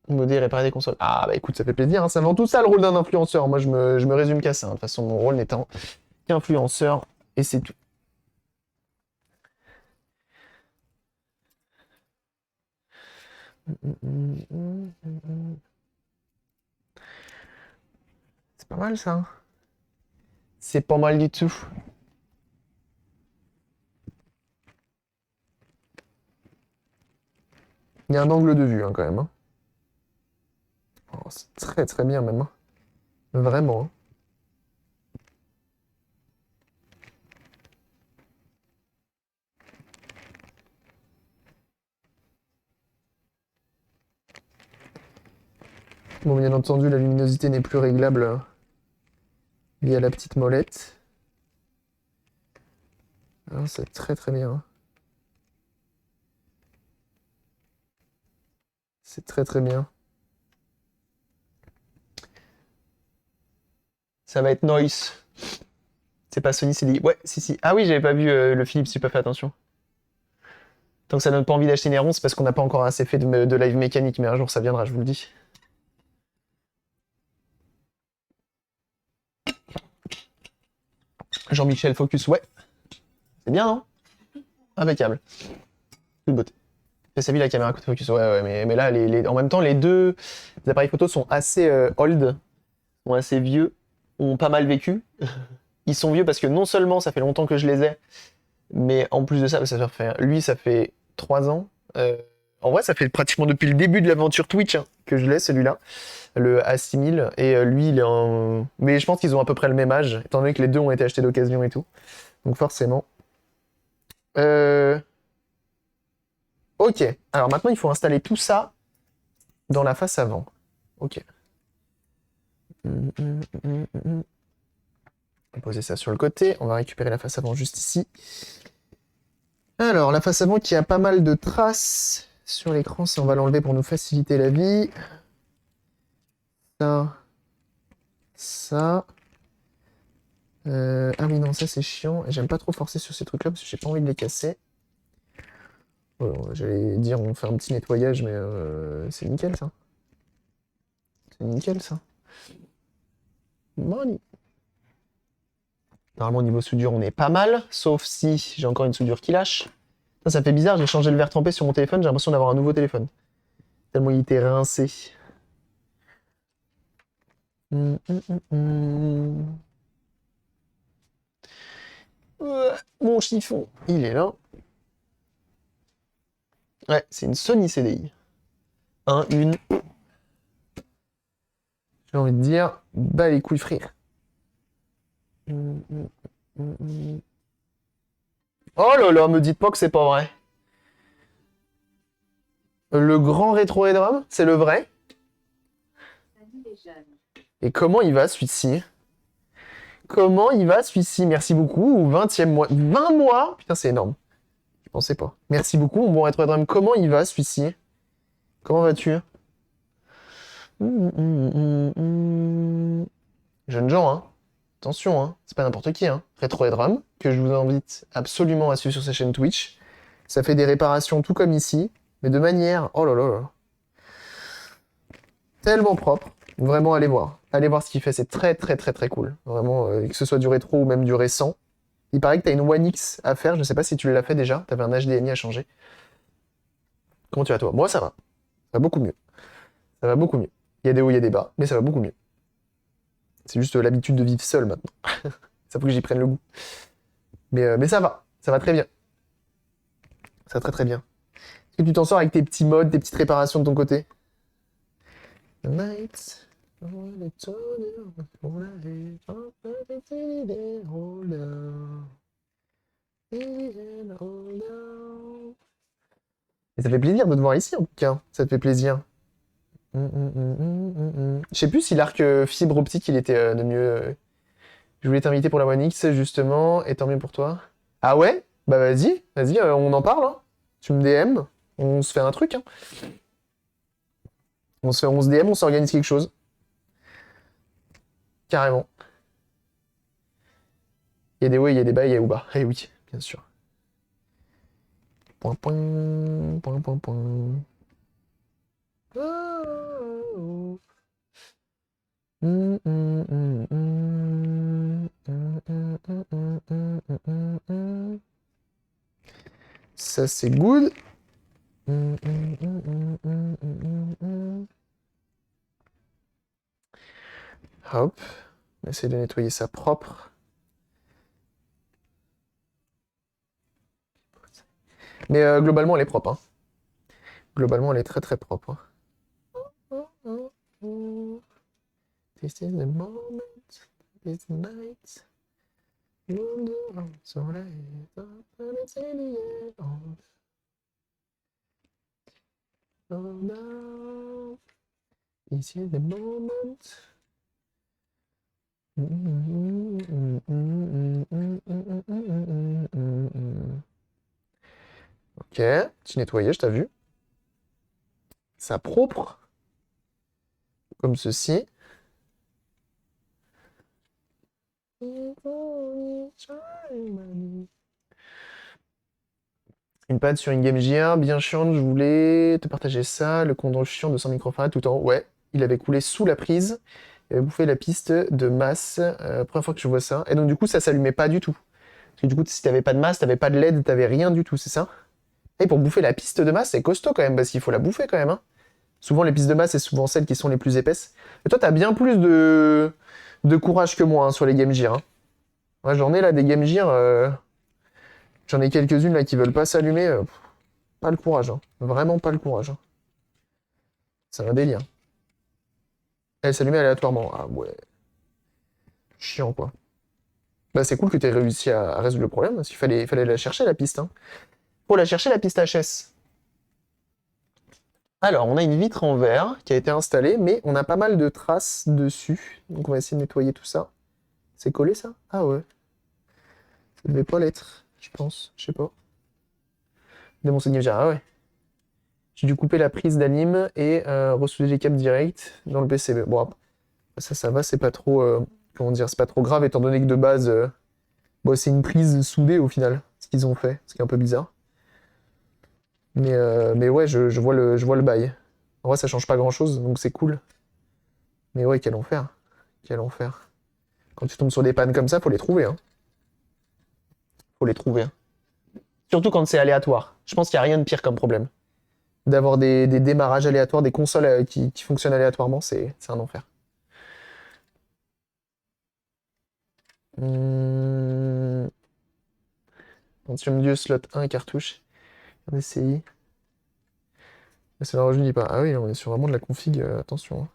Modder et réparer des consoles. Ah bah écoute, ça fait plaisir, hein. C'est avant tout ça le rôle d'un influenceur. Moi, je me résume qu'à ça, hein. De toute façon, mon rôle n'étant qu'influenceur, et c'est tout. C'est pas mal ça, hein. C'est pas mal du tout. Il y a un angle de vue, hein, quand même, hein. Oh, c'est très bien même, hein. Vraiment, hein. Bon, bien entendu, la luminosité n'est plus réglable via la petite molette. Ah, c'est très bien, hein. C'est très bien. Ça va être Noise. C'est pas Sony, c'est dit. Ouais, si. Ah oui, j'avais pas vu le Philips, j'ai pas fait attention. Tant que ça donne pas envie d'acheter une Aeron, c'est parce qu'on n'a pas encore assez fait de live mécanique, mais un jour ça viendra, je vous le dis. Jean-Michel Focus, ouais. C'est bien, non? Impeccable. Toute beauté. Fait sa vie la caméra côté focus, ouais, mais là, en même temps, les deux appareils photo sont assez old, sont assez vieux, ont pas mal vécu. Ils sont vieux parce que non seulement ça fait longtemps que je les ai, mais en plus de ça, lui, ça fait 3 ans. En vrai, ça fait pratiquement depuis le début de l'aventure Twitch, hein, que je l'ai, celui-là, le A6000. Et lui, il est en. Mais je pense qu'ils ont à peu près le même âge, étant donné que les deux ont été achetés d'occasion et tout. Donc forcément. Ok. Alors maintenant, il faut installer tout ça dans la face avant. Ok. On va poser ça sur le côté. On va récupérer la face avant juste ici. Alors, la face avant qui a pas mal de traces sur l'écran, ça on va l'enlever pour nous faciliter la vie. Ça. Ça. Ah oui, non, ça c'est chiant. J'aime pas trop forcer sur ces trucs-là parce que j'ai pas envie de les casser. J'allais dire on fait un petit nettoyage, mais c'est nickel ça. C'est nickel ça. Money. Normalement, au niveau soudure, on est pas mal, sauf si j'ai encore une soudure qui lâche. Ça fait bizarre, j'ai changé le verre trempé sur mon téléphone, j'ai l'impression d'avoir un nouveau téléphone. Tellement il était rincé. Mon chiffon, il est là. Ouais, c'est une Sony CDI. Une. J'ai envie de dire, bah les couilles frères. Oh là là, me dites pas que c'est pas vrai. Le grand rétro Headroom, c'est le vrai. Et comment il va celui-ci? Comment il va celui-ci? Merci beaucoup. 20e mois. 20 mois? Putain, c'est énorme. Je pensais pas. Merci beaucoup, mon bon Retro Drum. Comment il va celui-ci? Comment vas-tu? Jeunes gens, hein. Attention, hein. C'est pas n'importe qui, hein. Retro Drum, que je vous invite absolument à suivre sur sa chaîne Twitch. Ça fait des réparations tout comme ici, mais de manière... Oh là là là. Tellement propre. Vraiment, allez voir. Allez voir ce qu'il fait, c'est très très très très cool. Vraiment, que ce soit du rétro ou même du récent. Il paraît que t'as une One X à faire, je sais pas si tu l'as fait déjà, t'avais un HDMI à changer. Comment tu vas toi? Moi ça va. Ça va beaucoup mieux. Ça va beaucoup mieux. Il y a des hauts, il y a des bas, mais ça va beaucoup mieux. C'est juste l'habitude de vivre seul maintenant. Ça faut que j'y prenne le goût. Mais ça va. Ça va très bien. Ça va très très bien. Est-ce que tu t'en sors avec tes petits mods, tes petites réparations de ton côté? The nights, et ça fait plaisir de te voir ici en tout cas. Ça te fait plaisir. Je sais plus si l'arc fibre optique il était de mieux. Je voulais t'inviter pour la One X justement, et tant mieux pour toi. Ah ouais? Bah vas-y, vas-y, on en parle, hein. Tu me DM, on se fait un truc, hein. On se DM, on s'organise quelque chose. Carrément. Il y a des hauts, il y a des bas, il y a des bas. Eh oui, bien sûr. Point, point, point, point, point. Oh. Ça c'est good. Hop, on essaie de nettoyer ça propre. Mais globalement, elle est propre, hein. Globalement, elle est très très propre, hein. This is the moment, this is the night. Oh no, this is the moment. Ok, petit nettoyage, t'as vu? Ça propre, comme ceci. Une panne sur une Game Gear, bien chiante, je voulais te partager ça, le contrôle chiant de 100 microphares tout en haut. Ouais, il avait coulé sous la prise, il avait bouffé la piste de masse, première fois que je vois ça. Et donc du coup, ça s'allumait pas du tout. Parce que du coup, si t'avais pas de masse, t'avais pas de LED, t'avais rien du tout, c'est ça? Et pour bouffer la piste de masse, c'est costaud quand même, parce qu'il faut la bouffer quand même, hein. Souvent, les pistes de masse, c'est souvent celles qui sont les plus épaisses. Mais toi, t'as bien plus de courage que moi hein, sur les Game Gear, hein. Moi, j'en ai là des Game Gear, j'en ai quelques-unes là qui veulent pas s'allumer. Pas le courage, hein. Vraiment pas le courage, hein. C'est un délire. Elle s'allumait aléatoirement. Ah ouais. Chiant, quoi. Bah, c'est cool que tu aies réussi à résoudre le problème, parce qu'il fallait la chercher, la piste, hein. Faut la chercher, la piste HS. Alors, on a une vitre en verre qui a été installée, mais on a pas mal de traces dessus. Donc, on va essayer de nettoyer tout ça. C'est collé, ça? Ah ouais. Ça devait pas l'être, je pense. Je sais pas. Démoncer de ah ouais. J'ai dû couper la prise d'anime et ressouder les câbles direct dans le PCB. Bon, ça va, c'est pas trop... comment dire? C'est pas trop grave, étant donné que de base... bon, c'est une prise soudée, au final, ce qu'ils ont fait. Ce qui est un peu bizarre. Mais ouais, je vois le bail. En vrai, ça change pas grand-chose, donc c'est cool. Mais ouais, quel enfer. Quel enfer. Quand tu tombes sur des pannes comme ça, faut les trouver, hein. Faut les trouver, hein. Surtout quand c'est aléatoire. Je pense qu'il n'y a rien de pire comme problème. D'avoir des démarrages aléatoires, des consoles qui fonctionnent aléatoirement, c'est un enfer. Pentium Dieu, slot 1, cartouche. DCI. Ça ne rajeunit pas. Ah oui, on est sur vraiment de la config, attention,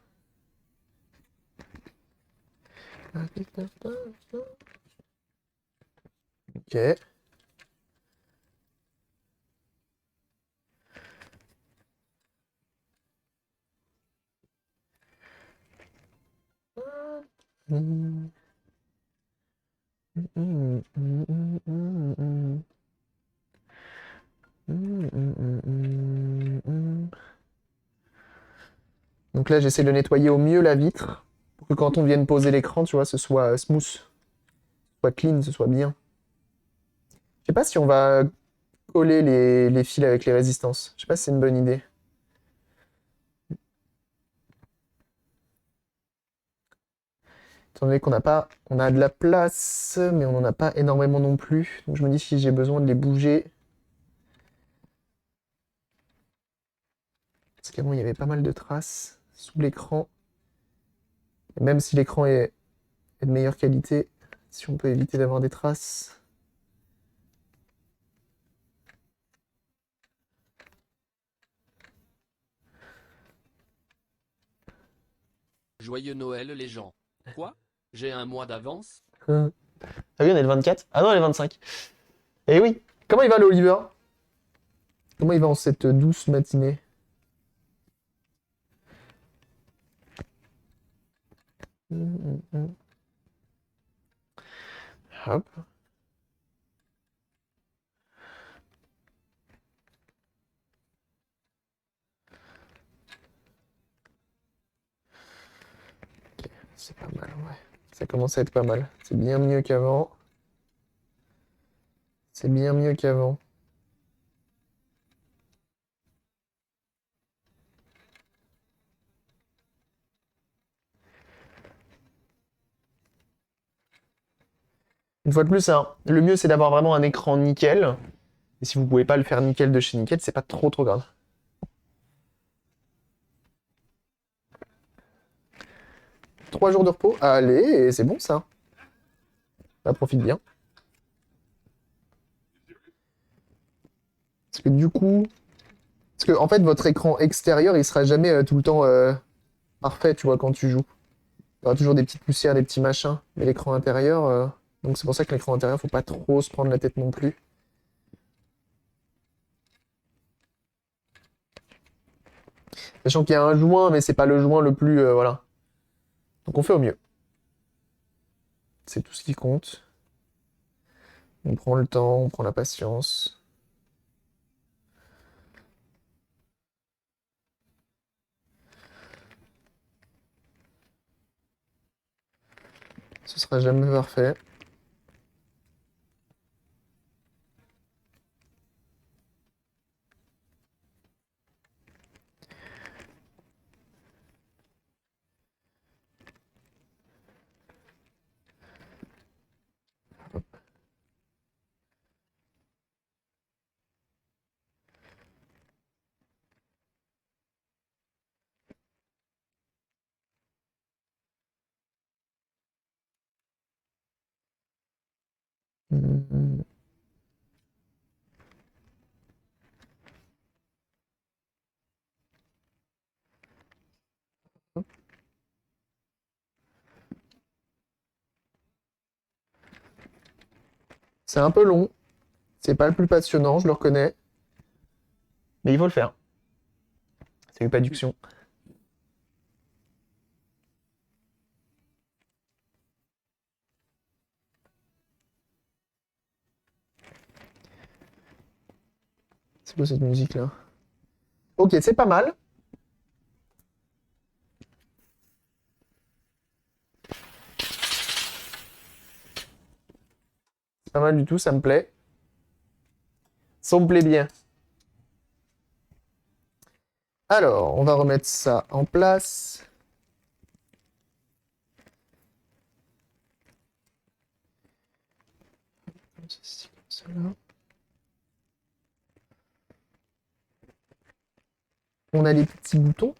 hein. Ok. Donc là, j'essaie de nettoyer au mieux la vitre pour que quand on vienne poser l'écran, tu vois, ce soit smooth, ce soit clean, ce soit bien. Je sais pas si on va coller les fils avec les résistances. Je sais pas si c'est une bonne idée. Étant donné qu'on n'a pas, on a de la place, mais on n'en a pas énormément non plus. Donc je me dis si j'ai besoin de les bouger. Parce qu'avant, il y avait pas mal de traces sous l'écran. Et même si l'écran est de meilleure qualité, si on peut éviter d'avoir des traces. Joyeux Noël les gens. Quoi? J'ai un mois d'avance? Ah oui, on est le 24. Ah non, on est le 25. Eh oui. Comment il va, l'Oliver? Comment il va en cette douce matinée? Hop. C'est pas mal, ouais. Ça commence à être pas mal. C'est bien mieux qu'avant. C'est bien mieux qu'avant. Une fois de plus, hein, le mieux c'est d'avoir vraiment un écran nickel. Et si vous pouvez pas le faire nickel de chez nickel, c'est pas trop grave. 3 jours de repos? Allez, c'est bon ça. Ça profite bien. Parce que du coup. Parce que en fait, votre écran extérieur, il sera jamais tout le temps parfait, tu vois, quand tu joues. Il y aura toujours des petites poussières, des petits machins. Mais l'écran intérieur. Donc c'est pour ça que l'écran intérieur, faut pas trop se prendre la tête non plus. Sachant qu'il y a un joint, mais c'est pas le joint le plus. Voilà. Donc on fait au mieux. C'est tout ce qui compte. On prend le temps, on prend la patience. Ce sera jamais parfait. Mhm. C'est un peu long. C'est pas le plus passionnant, je le reconnais. Mais il faut le faire. C'est une paduction. C'est quoi cette musique-là? Ok, c'est pas mal. C'est pas mal du tout, ça me plaît. Ça me plaît bien. Alors, on va remettre ça en place. Ceci, comme ça, là. On a les petits boutons.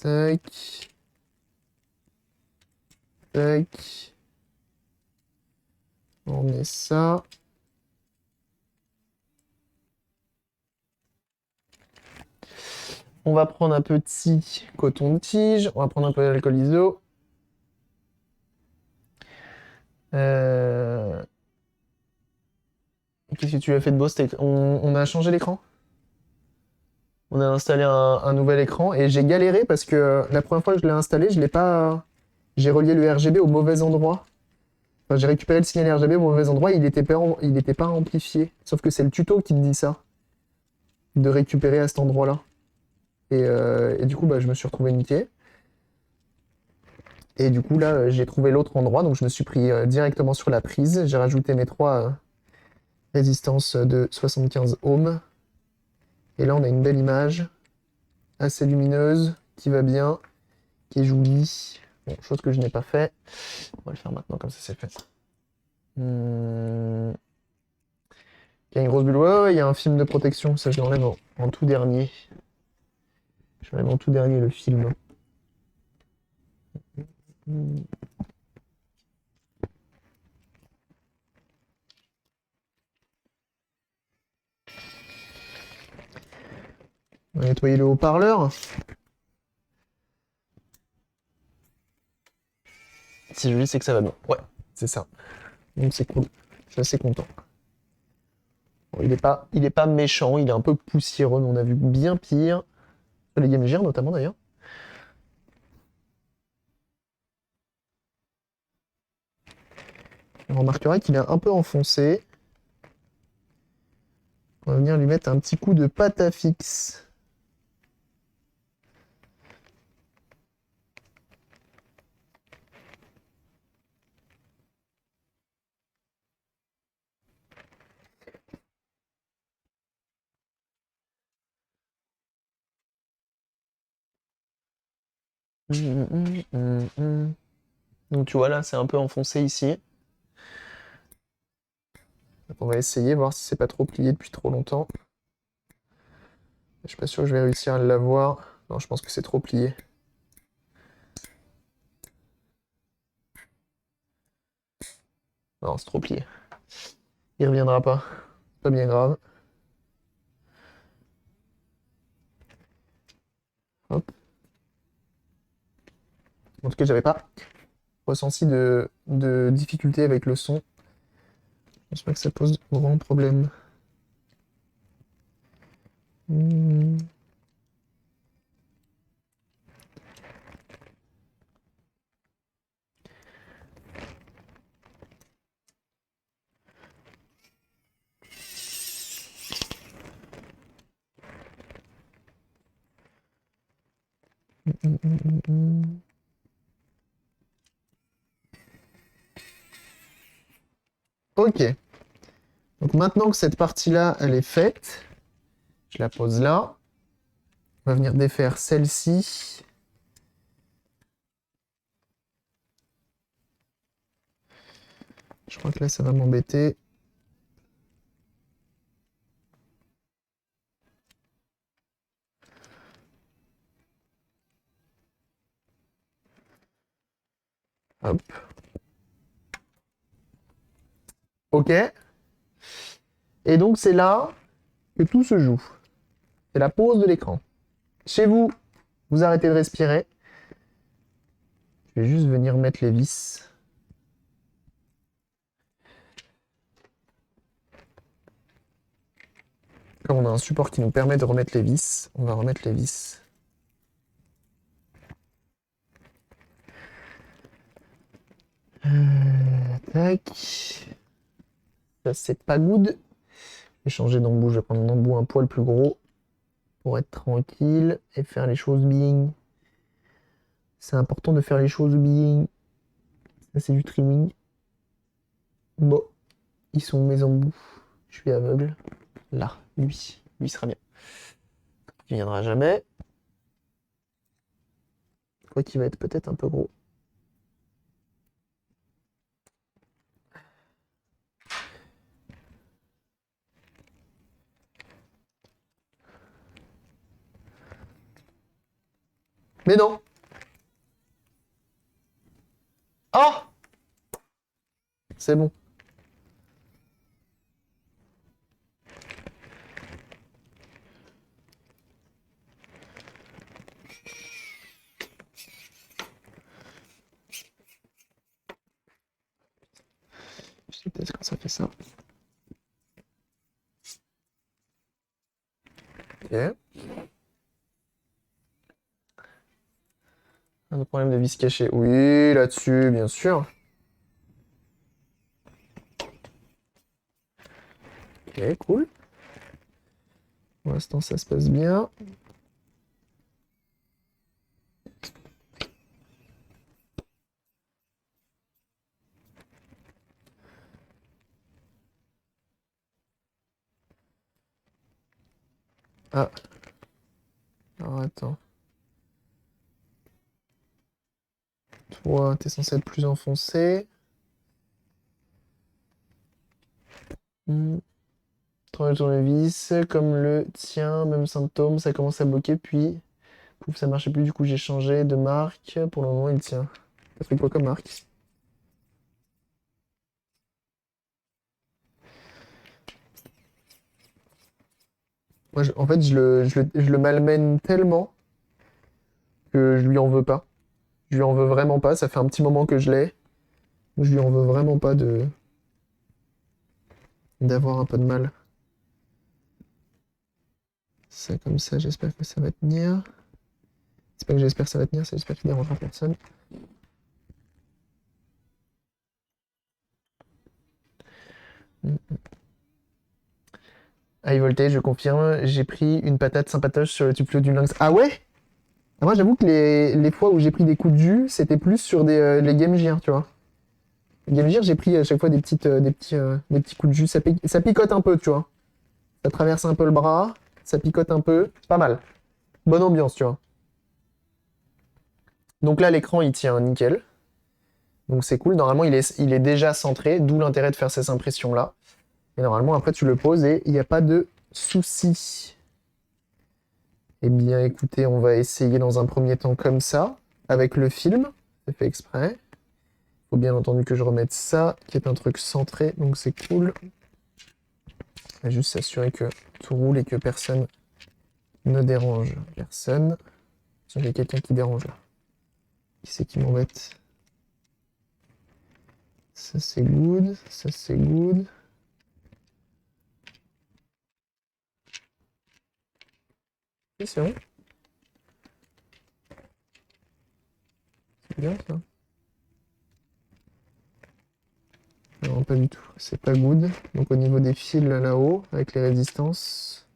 Tac. Tac. On met ça. On va prendre un petit coton-tige. On va prendre un peu d'alcool iso. Euh, Qu'est-ce que tu as fait de beau? On a changé l'écran? On a installé un nouvel écran et j'ai galéré parce que la première fois que je l'ai installé, je l'ai pas. J'ai relié le RGB au mauvais endroit. Enfin, j'ai récupéré le signal RGB au mauvais endroit, il était pas amplifié. Sauf que c'est le tuto qui te dit ça, de récupérer à cet endroit-là. Et du coup, bah, je me suis retrouvé niqué. Et du coup, là, j'ai trouvé l'autre endroit, donc je me suis pris directement sur la prise. J'ai rajouté mes trois résistances de 75 ohms. Et là, on a une belle image, assez lumineuse, qui va bien, qui est jolie. Bon, chose que je n'ai pas fait. On va le faire maintenant, comme ça c'est fait. Il y a une grosse bulle. Ouais, ouais, il y a un film de protection. Ça, je l'enlève en tout dernier. Je l'enlève en tout dernier, le film. On va nettoyer le haut-parleur. Si je dis, c'est que ça va bien. Ouais, c'est ça. Donc c'est cool. Je suis assez content. Bon, il est pas méchant, il est un peu poussiéreux, mais on a vu bien pire. Sur les Game Gear notamment d'ailleurs. On remarquera qu'il est un peu enfoncé. On va venir lui mettre un petit coup de pâte à fixe. Donc tu vois là, c'est un peu enfoncé ici. Donc, on va essayer, voir si c'est pas trop plié depuis trop longtemps. Je suis pas sûr que je vais réussir à l'avoir. Non, je pense que c'est trop plié. Non, c'est trop plié. Il reviendra pas. Pas bien grave. Hop. En tout cas, j'avais pas ressenti de difficulté avec le son. Je pense pas que ça pose grand problème. Ok. Donc maintenant que cette partie-là, elle est faite, je la pose là. On va venir défaire celle-ci. Je crois que là, ça va m'embêter. Hop. Ok. Et donc, c'est là que tout se joue. C'est la pose de l'écran. Chez vous, vous arrêtez de respirer. Je vais juste venir mettre les vis. Comme on a un support qui nous permet de remettre les vis, on va remettre les vis. Tac. Ça, c'est pas good. Je vais changer d'embout. Je vais prendre un embout un poil plus gros pour être tranquille et faire les choses bien. C'est important de faire les choses bien. Ça, c'est du trimming. Bon, ils sont mes embouts. Je suis aveugle. Là, lui. Lui sera bien. Il viendra jamais. Quoi qu'il va être peut-être un peu gros. Mais non! Ah! C'est bon. Je sais peut-être quand ça fait ça. Ok. Un problème de vis cachée. Oui, là-dessus, bien sûr. Ok, cool. Pour l'instant, ça se passe bien. Ah, alors attends. Toi, t'es censé être plus enfoncé. Hmm. Tournevis, comme le tien, même symptôme, ça commence à bloquer, puis pouf, ça marchait plus, du coup j'ai changé de marque. Pour le moment, il tient. T'as pris quoi comme marque? Moi, en fait, je le malmène tellement que je lui en veux pas. Je lui en veux vraiment pas. Ça fait un petit moment que je l'ai. Je lui en veux vraiment pas de d'avoir un peu de mal. Ça comme ça, j'espère que ça va tenir. C'est pas que j'espère que ça va tenir, c'est j'espère qu'il dérangera personne. High voltage, je confirme. J'ai pris une patate sympatoche sur le tuplot du lynx. Ah ouais? Ah, moi, j'avoue que les fois où j'ai pris des coups de jus, c'était plus sur les Game Gear, tu vois. Les Game Gear, j'ai pris à chaque fois des petits coups de jus. Ça picote un peu, tu vois. Ça traverse un peu le bras, ça picote un peu. Pas mal. Bonne ambiance, tu vois. Donc là, l'écran, il tient nickel. Donc c'est cool. Normalement, il est déjà centré, d'où l'intérêt de faire ces impressions-là. Et normalement, après, tu le poses et il n'y a pas de souci. Eh bien, écoutez, on va essayer dans un premier temps comme ça, avec le film. C'est fait exprès. Faut bien entendu que je remette ça, qui est un truc centré, donc c'est cool. On va juste s'assurer que tout roule et que personne ne dérange personne. Il y a quelqu'un qui dérange là. Qui c'est qui m'embête? Ça c'est good, ça c'est good. Oui, c'est bon. C'est bien ça. Non, pas du tout. C'est pas good. Donc au niveau des fils là-haut, avec les résistances,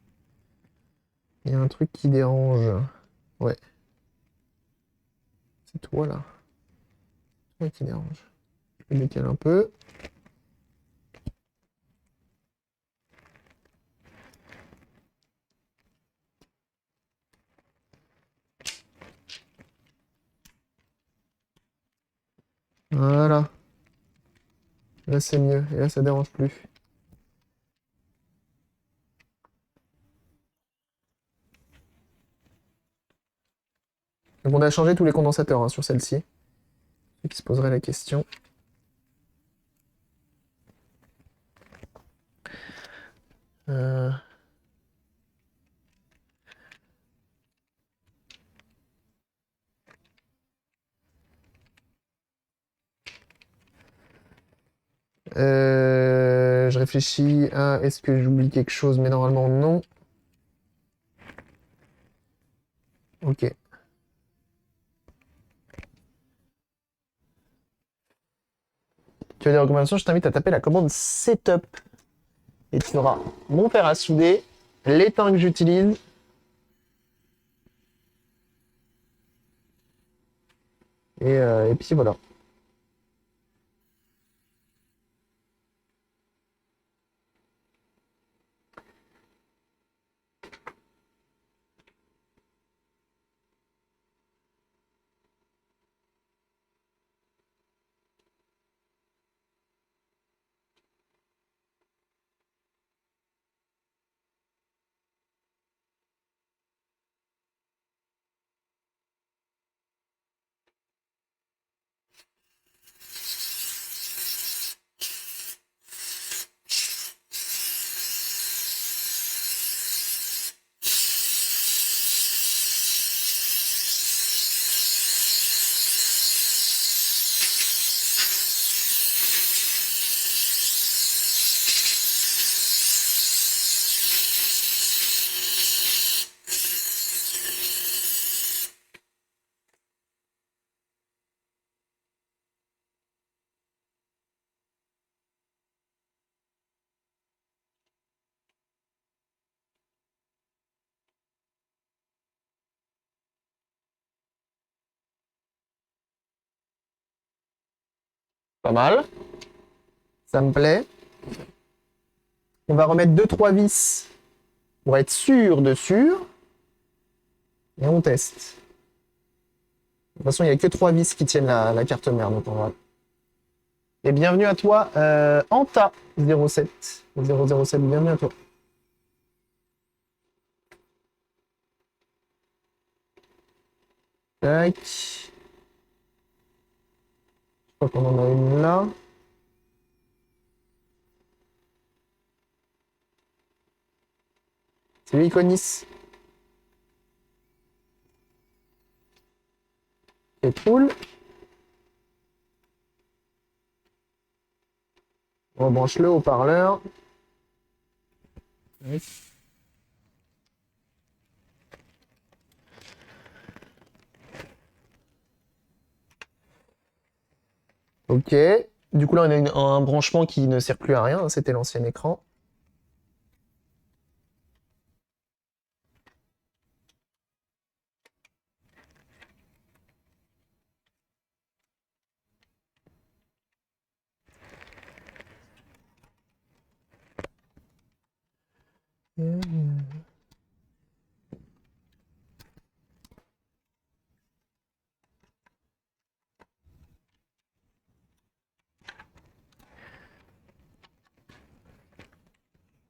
il y a un truc qui dérange. Ouais, c'est toi là. Ouais, qui dérange. Je le décale un peu. Voilà. Là c'est mieux. Et là ça dérange plus. Donc on a changé tous les condensateurs hein, sur celle-ci. Ceux qui se poseraient la question. Euh, je réfléchis à est-ce que j'oublie quelque chose, mais normalement non. Ok. Tu as des recommandations, je t'invite à taper la commande Setup. Et tu auras mon fer à souder, l'étain que j'utilise. Et puis voilà. Pas mal. Ça me plaît. On va remettre 2-3 vis pour être sûr de sûr. Et on teste. De toute façon, il n'y a que 3 vis qui tiennent la carte mère. Donc on va... Et bienvenue à toi, Anta07. 007, bienvenue à toi. Tac. Je crois qu'on en a une là. C'est lui, Iconis. C'est cool. On rebranche le haut-parleur. Ok. Du coup, là, on a un branchement qui ne sert plus à rien. C'était l'ancien écran.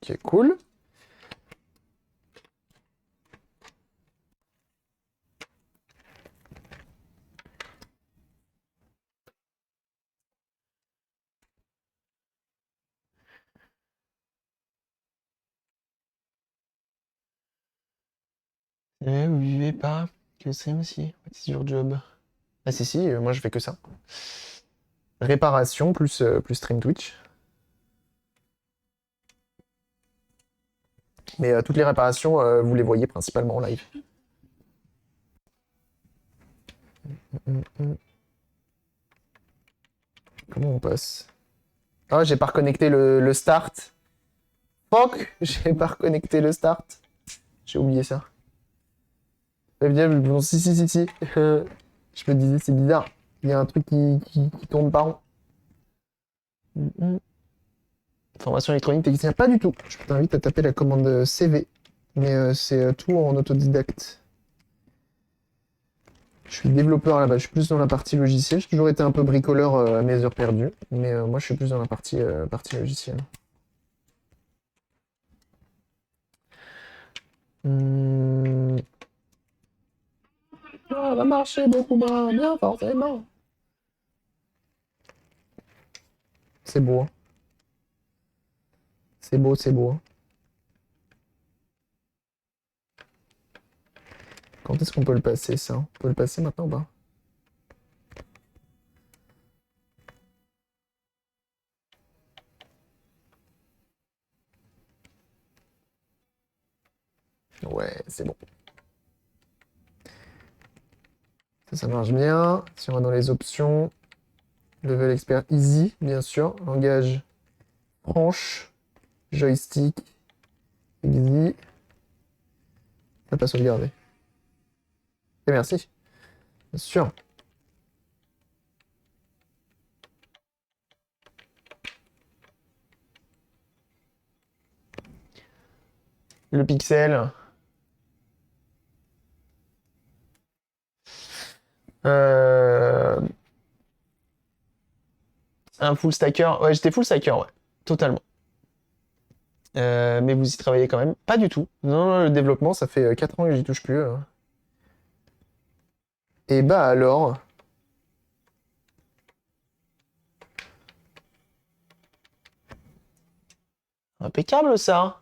Ok, cool. Vous vivez pas que stream aussi. What is your job? Ah si, moi je fais que ça. Réparation plus stream Twitch. Mais toutes les réparations, vous les voyez principalement en live. Comment on passe? Ah, j'ai pas reconnecté le start. Fuck, j'ai pas reconnecté le start. J'ai oublié ça. Bon, si. Je me disais, c'est bizarre. Il y a un truc qui tourne pas rond. Formation électronique technicien, pas du tout. Je t'invite à taper la commande CV. Mais c'est tout en autodidacte. Je suis développeur là-bas, je suis plus dans la partie logicielle. J'ai toujours été un peu bricoleur à mes heures perdues. Mais moi, je suis plus dans la partie logicielle. Ça va marcher beaucoup moins bien, forcément. C'est beau. Hein. C'est beau, c'est beau. Hein. Quand est-ce qu'on peut le passer, ça? On peut le passer maintenant ou pas? Ouais, c'est bon. Ça marche bien. Si on va dans les options, level expert easy, bien sûr. Langage franche, joystick, easy. Ça pas sauvegarder. Et merci. Bien sûr. Le pixel. Euh, Un full stacker. Ouais, j'étais full stacker, ouais. Totalement. Mais vous y travaillez quand même? Pas du tout. Non, le développement, ça fait 4 ans que j'y touche plus. Et bah alors. Impeccable ça.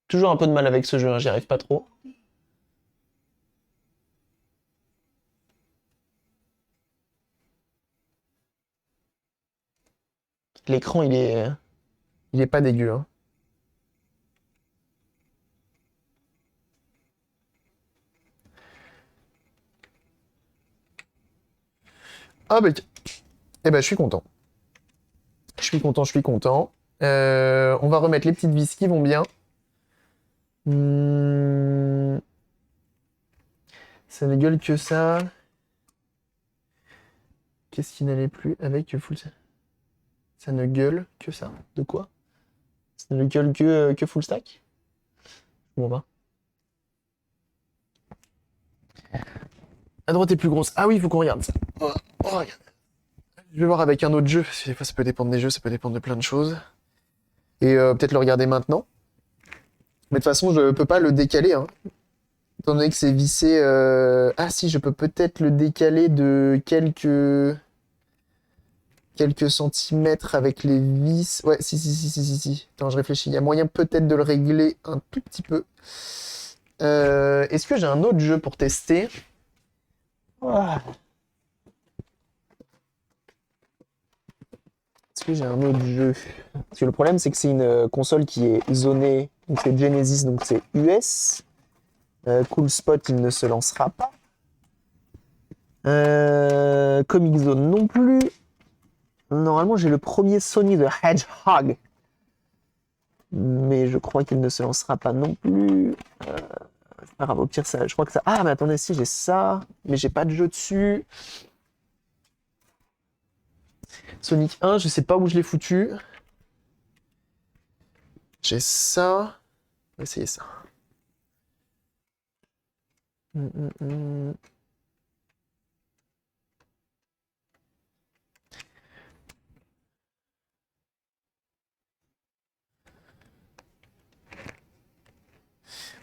Toujours un peu de mal avec ce jeu, hein, j'y arrive pas trop. L'écran, il est pas dégueu. Hein. Ah bah, eh ben, je suis content. Je suis content. On va remettre les petites vis qui vont bien. Hmm, ça ne gueule que ça. Qu'est-ce qui n'allait plus avec full... Ça ne gueule que ça. De quoi? Ça ne gueule que full stack? Bon va. La droite est plus grosse. Ah oui, il faut qu'on regarde ça. Oh, regarde. Je vais voir avec un autre jeu, parce que des fois ça peut dépendre des jeux, ça peut dépendre de plein de choses. Et peut-être le regarder maintenant. Mais de toute façon, je peux pas le décaler, hein. Étant donné que c'est vissé... Ah si, je peux peut-être le décaler de quelques centimètres avec les vis. Ouais, si. Attends, je réfléchis. Il y a moyen peut-être de le régler un tout petit peu. Est-ce que j'ai un autre jeu pour tester? Ah. Est-ce que j'ai un autre jeu? Parce que le problème, c'est que c'est une console qui est zonée. Donc c'est Genesis, donc c'est US. Cool Spot, il ne se lancera pas. Comic Zone non plus. Normalement, j'ai le premier Sony the Hedgehog. Mais je crois qu'il ne se lancera pas non plus. C'est pas grave, au pire, ça, je crois que ça... Ah, mais attendez, si, j'ai ça. Mais j'ai pas de jeu dessus. Sonic 1, je sais pas où je l'ai foutu. J'ai ça. On va essayer ça. Hum.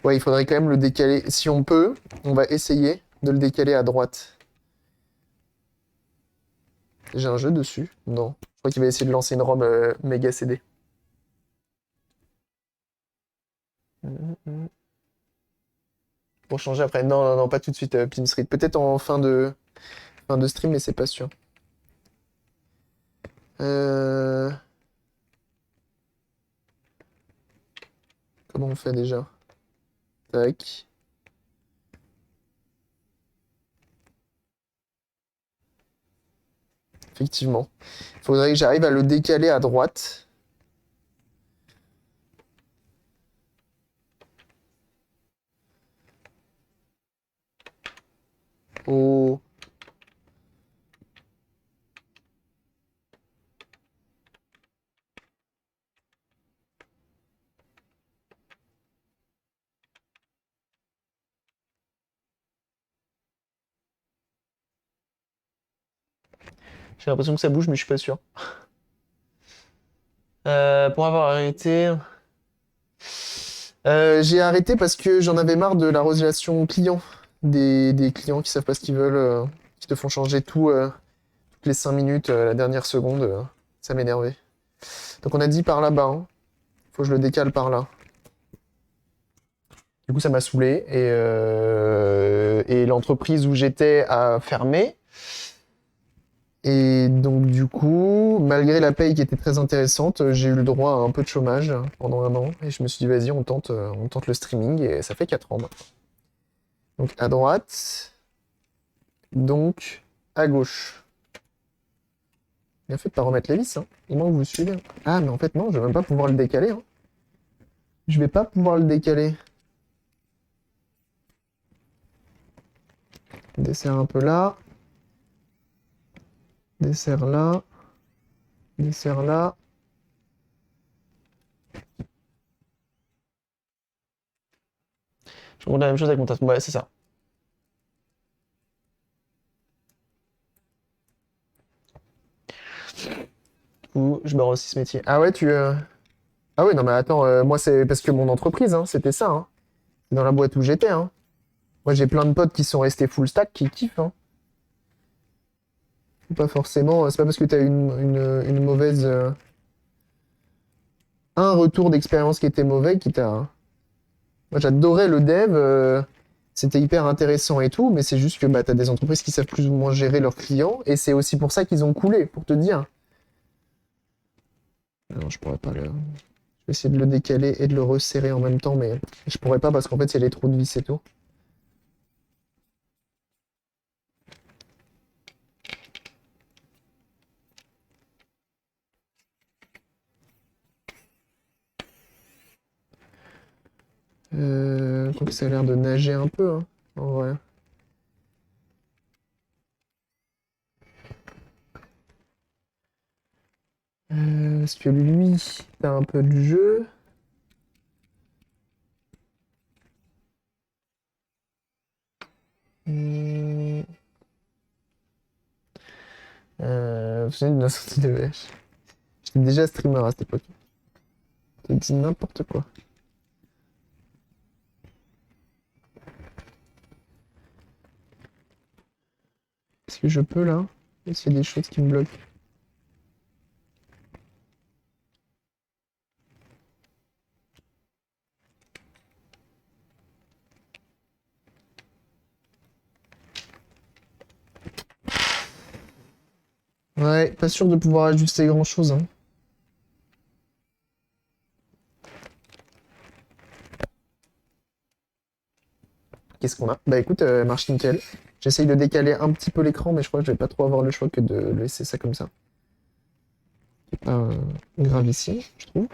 Ouais, il faudrait quand même le décaler. Si on peut, on va essayer de le décaler à droite. J'ai un jeu dessus? Non. Je crois qu'il va essayer de lancer une ROM méga CD. Hum. Pour changer après. Non, pas tout de suite, Pim Street. Peut-être en fin de stream, mais c'est pas sûr. Euh, Comment on fait déjà? Tac. Effectivement. Il faudrait que j'arrive à le décaler à droite. Oh. J'ai l'impression que ça bouge, mais je suis pas sûr. Pour avoir arrêté. J'ai arrêté parce que j'en avais marre de la relation client. Des clients qui savent pas ce qu'ils veulent, qui te font changer tout toutes les 5 minutes, la dernière seconde. Ça m'énervait. Donc on a dit par là-bas, hein. Faut que je le décale par là. Du coup, ça m'a saoulé et l'entreprise où j'étais a fermé. Et donc, du coup, malgré la paye qui était très intéressante, j'ai eu le droit à un peu de chômage pendant un an. Et je me suis dit, vas-y, on tente le streaming. Et ça fait 4 ans maintenant. Donc, à droite. Donc, à gauche. Bien fait de pas remettre les vis, hein. Il manque que vous suivez. Ah, mais en fait, non, je vais même pas pouvoir le décaler, hein. Je vais pas pouvoir le décaler. Dessert un peu là. Dessert là. Dessert là. Je remonte la même chose avec mon tasse. Ouais, c'est ça. Ou je me rends aussi ce métier. Ah ouais, Ah ouais, non mais attends, moi c'est parce que mon entreprise, hein, c'était ça, hein. C'est dans la boîte où j'étais, hein. Moi j'ai plein de potes qui sont restés full stack qui kiffent, hein. Pas forcément, c'est pas parce que t'as une mauvaise... un retour d'expérience qui était mauvais qui t'a... Moi j'adorais le dev, c'était hyper intéressant et tout, mais c'est juste que bah, t'as des entreprises qui savent plus ou moins gérer leurs clients, et c'est aussi pour ça qu'ils ont coulé, pour te dire. Non, je pourrais pas le... Je vais essayer de le décaler et de le resserrer en même temps, mais je pourrais pas parce qu'en fait, il y a les trous de vis et tout. Quoique ça a l'air de nager un peu, hein, en vrai. Parce que lui, t'as un peu de jeu. Hum, vous avez une sortie de VH. J'étais déjà streamer à cette époque. J'ai dit n'importe quoi. Est-ce que je peux là? Est-ce qu'il y a des choses qui me bloquent? Ouais, pas sûr de pouvoir ajuster grand chose, hein. Qu'est-ce qu'on a? Bah écoute, marche nickel. J'essaye de décaler un petit peu l'écran, mais je crois que je vais pas trop avoir le choix que de laisser ça comme ça. C'est pas gravissime, je trouve.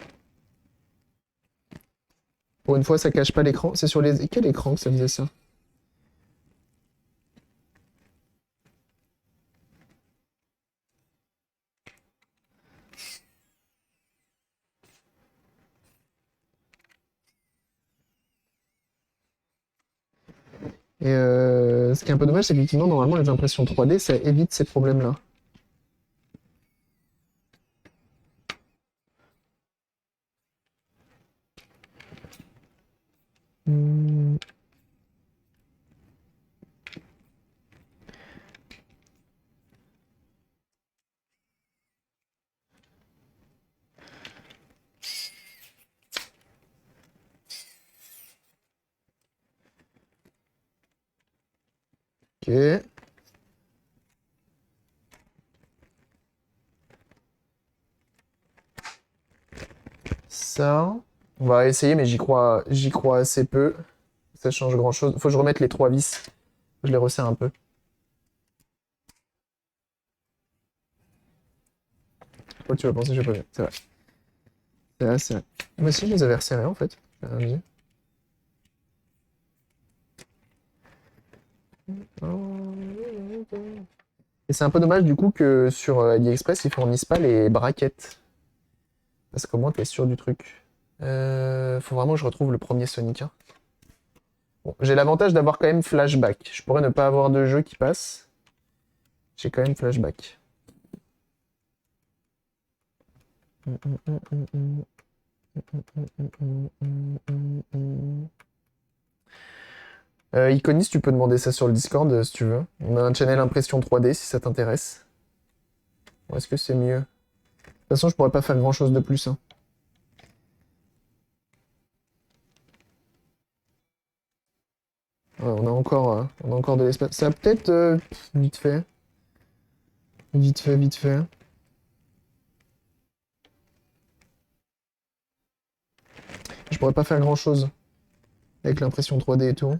Pour une fois, ça cache pas l'écran. C'est sur les... Quel écran que ça faisait ça? Et ce qui est un peu dommage, c'est qu'effectivement, normalement, les impressions 3D, ça évite ces problèmes-là. Hmm. Ok. Ça, on va essayer, mais j'y crois assez peu. Ça change grand-chose. Faut que je remette les 3 vis. Je les resserre un peu. Quoi tu vas penser, j'ai pas vu. C'est vrai. C'est vrai, c'est vrai. Moi aussi, je les avais resserrés en fait. J'ai rien dit. Et c'est un peu dommage du coup que sur AliExpress, ils fournissent pas les braquettes. Parce qu'au moins, t'es sûr du truc. Faut vraiment que je retrouve le premier Sonic, hein. Bon, j'ai l'avantage d'avoir quand même Flashback. Je pourrais ne pas avoir de jeu qui passe. J'ai quand même Flashback. Iconis, tu peux demander ça sur le Discord si tu veux. On a un channel impression 3D si ça t'intéresse. Ou est-ce que c'est mieux? De toute façon, je pourrais pas faire grand chose de plus, hein. Ouais, on a encore de l'espace. Ça peut-être vite fait. Vite fait, vite fait. Je pourrais pas faire grand chose avec l'impression 3D et tout.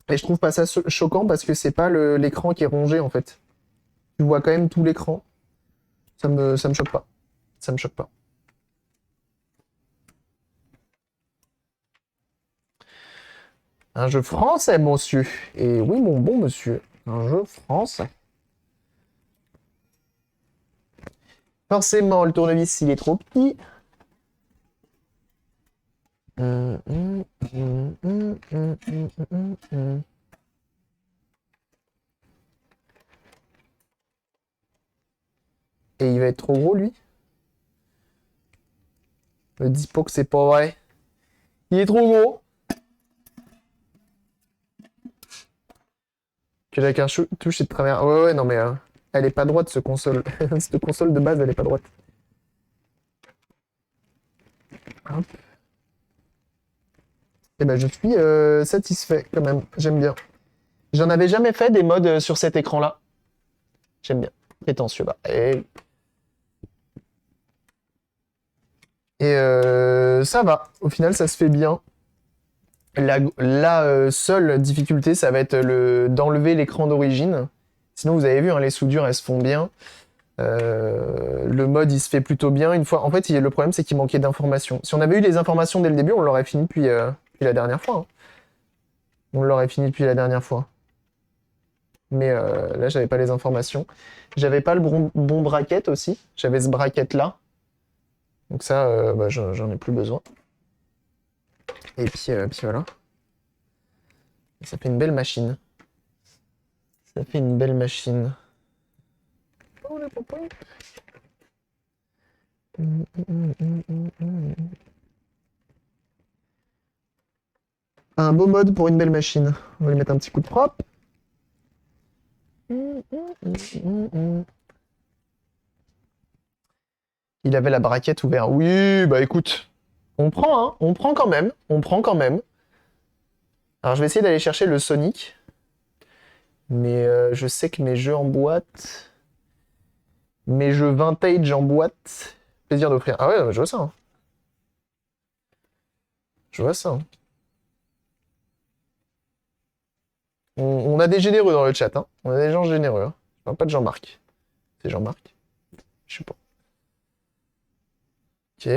Et je trouve pas ça choquant parce que c'est pas l'écran qui est rongé en fait. Tu vois quand même tout l'écran. Ça me choque pas. Ça me choque pas. Un jeu français, monsieur. Et oui, mon bon monsieur. Un jeu français. Forcément, le tournevis, il est trop petit. Et il va être trop gros, lui. Me dis pas que c'est pas vrai. Il est trop gros. Que la cartouche est de travers. Ouais, ouais, non, mais elle est pas droite, ce console. Cette console de base, elle est pas droite. Hop. Et ben, je suis satisfait quand même. J'aime bien. J'en avais jamais fait des modes sur cet écran-là. J'aime bien. Prétentieux, bah. Et ça va. Au final, ça se fait bien. La seule difficulté, ça va être d'enlever l'écran d'origine. Sinon, vous avez vu, hein, les soudures, elles se font bien. Le mode, il se fait plutôt bien une fois. En fait, le problème, c'est qu'il manquait d'informations. Si on avait eu les informations dès le début, on l'aurait fini depuis la dernière fois, hein. On l'aurait fini depuis la dernière fois. Mais là, j'avais pas les informations. J'avais pas le bon bracket aussi. J'avais ce bracket-là. Donc ça, bah, j'en ai plus besoin. Et puis voilà. Ça fait une belle machine. Ça fait une belle machine. Oh, le popoï. Un beau mode pour une belle machine. On va lui mettre un petit coup de propre. Il avait la braquette ouverte. Oui, bah écoute, on prend, hein. On prend quand même. On prend quand même. Alors je vais essayer d'aller chercher le Sonic. Mais je sais que mes jeux en boîte... Mes jeux vintage en boîte... Plaisir d'offrir. Ah ouais, je vois ça, hein. Je vois ça, hein. On a des généreux dans le chat, hein. On a des gens généreux, hein. Je parle pas de Jean-Marc. C'est Jean-Marc? Je sais pas. Ok.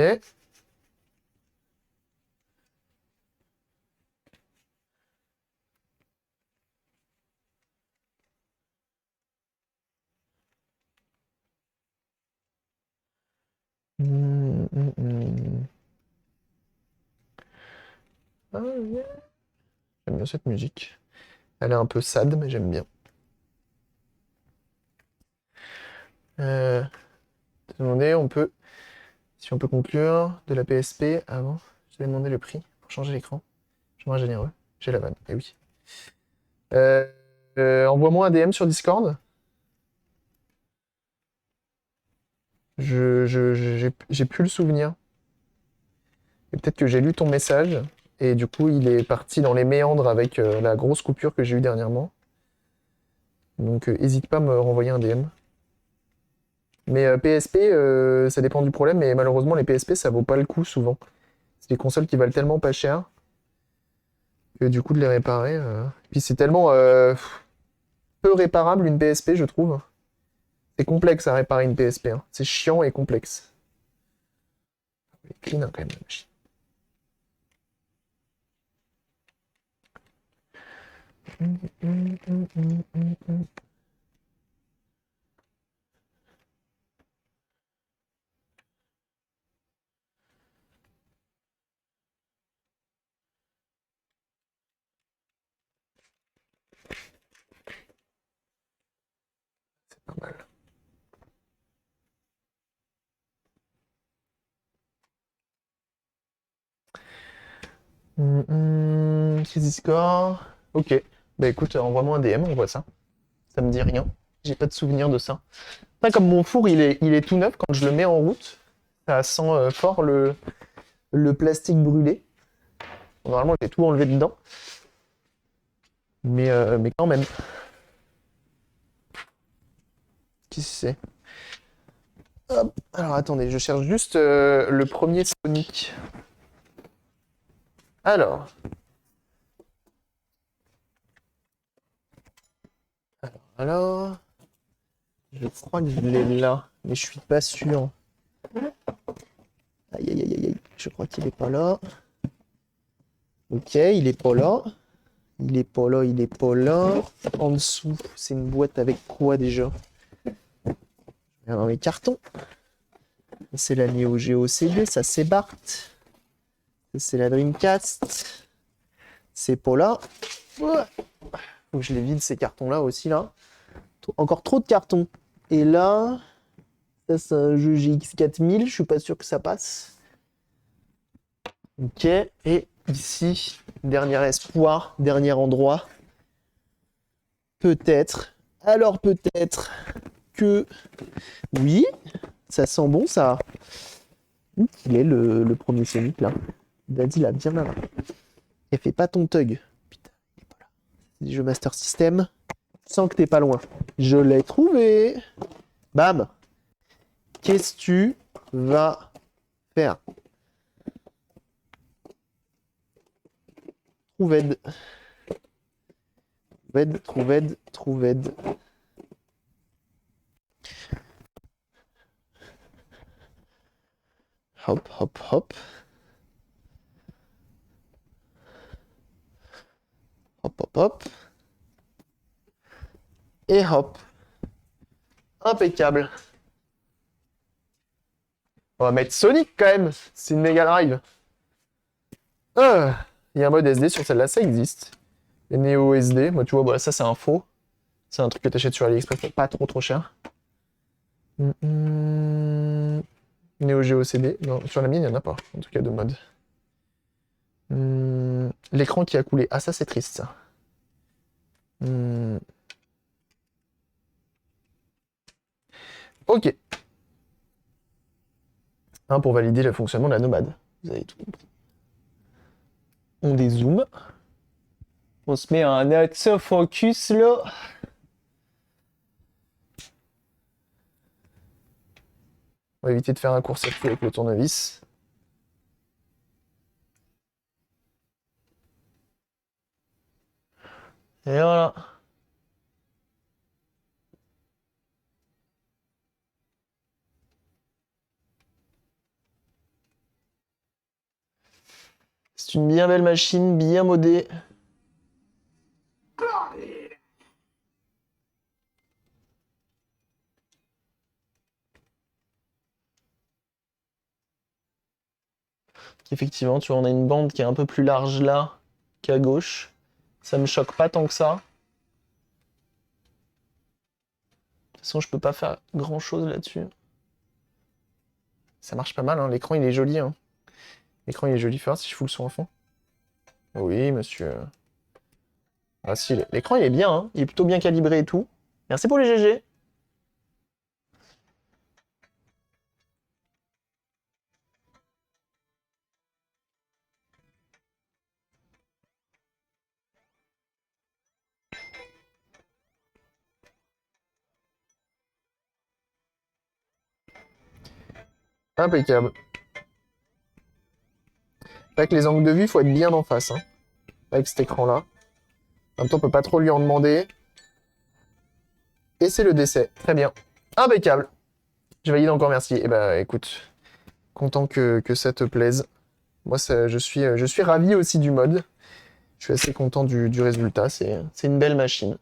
Ah, yeah. J'aime bien cette musique. Elle est un peu sad, mais j'aime bien. Te demander, si on peut conclure de la PSP avant. Je t'avais demandé le prix pour changer l'écran. Je suis moins généreux. J'ai la vanne. Eh oui. Euh, envoie-moi un DM sur Discord. J'ai plus le souvenir. Et peut-être que j'ai lu ton message. Et du coup, il est parti dans les méandres avec la grosse coupure que j'ai eue dernièrement. Donc, hésite pas à me renvoyer un DM. Mais PSP, ça dépend du problème. Mais malheureusement, les PSP, ça vaut pas le coup souvent. C'est des consoles qui valent tellement pas cher que du coup, de les réparer. Puis c'est tellement peu réparable une PSP, je trouve. C'est complexe à réparer une PSP, hein. C'est chiant et complexe. Elle est clean, hein, quand même, la machine. C'est pas mal. Crisis Score. Ok. Bah écoute, envoie-moi un DM, on voit ça. Ça me dit rien. J'ai pas de souvenir de ça. Après, comme mon four, il est tout neuf, quand je le mets en route, ça sent fort le plastique brûlé. Normalement, j'ai tout enlevé dedans. Mais quand même. Qui c'est? Hop. Alors attendez, je cherche juste le premier Sonic. Alors. Alors. Je crois que je l'ai là, mais je suis pas sûr. Aïe aïe aïe aïe, je crois qu'il est pas là. Ok, il est pas là. Il est pas là, il est pas là. En dessous, c'est une boîte avec quoi déjà? Dans les cartons. C'est la Neo Geo CD, ça c'est Bart. Ça c'est la Dreamcast. C'est pas là. Ouais. Faut que je les vide ces cartons-là aussi là. Encore trop de cartons. Et là, ça c'est un jeu GX 4000, je suis pas sûr que ça passe. Ok, et ici, dernier espoir, dernier endroit. Peut-être, alors peut-être que... Oui, ça sent bon ça. Où il est le premier Sonic là? Daddy là, bien là. Et fais pas ton tug. Putain, il est pas là. C'est des jeux Master System. Je sens que t'es pas loin. Je l'ai trouvé. Bam. Qu'est-ce que tu vas faire? Trouved. Trouved. Hop, hop, hop. Hop, hop, hop. Et hop. Impeccable. On va mettre Sonic quand même. C'est une Mega Drive. Il y a un mode SD sur celle-là, ça existe. Les Neo SD, moi tu vois, voilà, ça c'est un faux. C'est un truc que t'achètes sur AliExpress pour pas trop cher. Neo Geo CD. Non, sur la mienne, il n'y en a pas, en tout cas de mode. L'écran qui a coulé. Ah, ça c'est triste ça. Ok. Pour valider le fonctionnement de la nomade. Vous avez tout compris. On dézoome. On se met un autofocus là. On va éviter de faire un court-circuit avec le tournevis. Et voilà. C'est une bien belle machine, bien modée. Effectivement, tu vois, on a une bande qui est un peu plus large là qu'à gauche. Ça me choque pas tant que ça. De toute façon, je peux pas faire grand chose là-dessus. Ça marche pas mal, hein. L'écran il est joli. Hein. L'écran il est joli. Faire si je fous le son à fond. Oui, monsieur. Ah si, l'écran il est bien. Hein. Il est plutôt bien calibré et tout. Merci pour les GG. Impeccable. Avec les angles de vue, il faut être bien en face. Hein, avec cet écran-là. En même temps, on peut pas trop lui en demander. Et c'est le décès. Très bien. Impeccable. Je valide encore, merci. Et bah écoute, content que ça te plaise. Moi, je suis ravi aussi du mode. Je suis assez content du résultat. C'est une belle machine.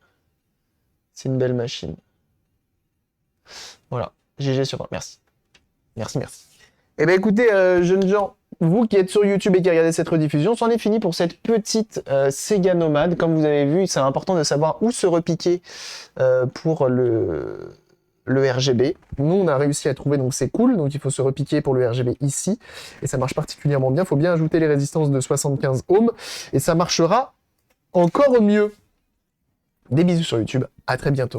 C'est une belle machine. Voilà. GG sur moi. Merci. Merci, merci. Eh bien, écoutez, jeunes gens, vous qui êtes sur YouTube et qui regardez cette rediffusion, c'en est fini pour cette petite Sega Nomad. Comme vous avez vu, c'est important de savoir où se repiquer pour le RGB. Nous, on a réussi à trouver, donc c'est cool. Donc, il faut se repiquer pour le RGB ici. Et ça marche particulièrement bien. Il faut bien ajouter les résistances de 75 ohms. Et ça marchera encore mieux. Des bisous sur YouTube. À très bientôt.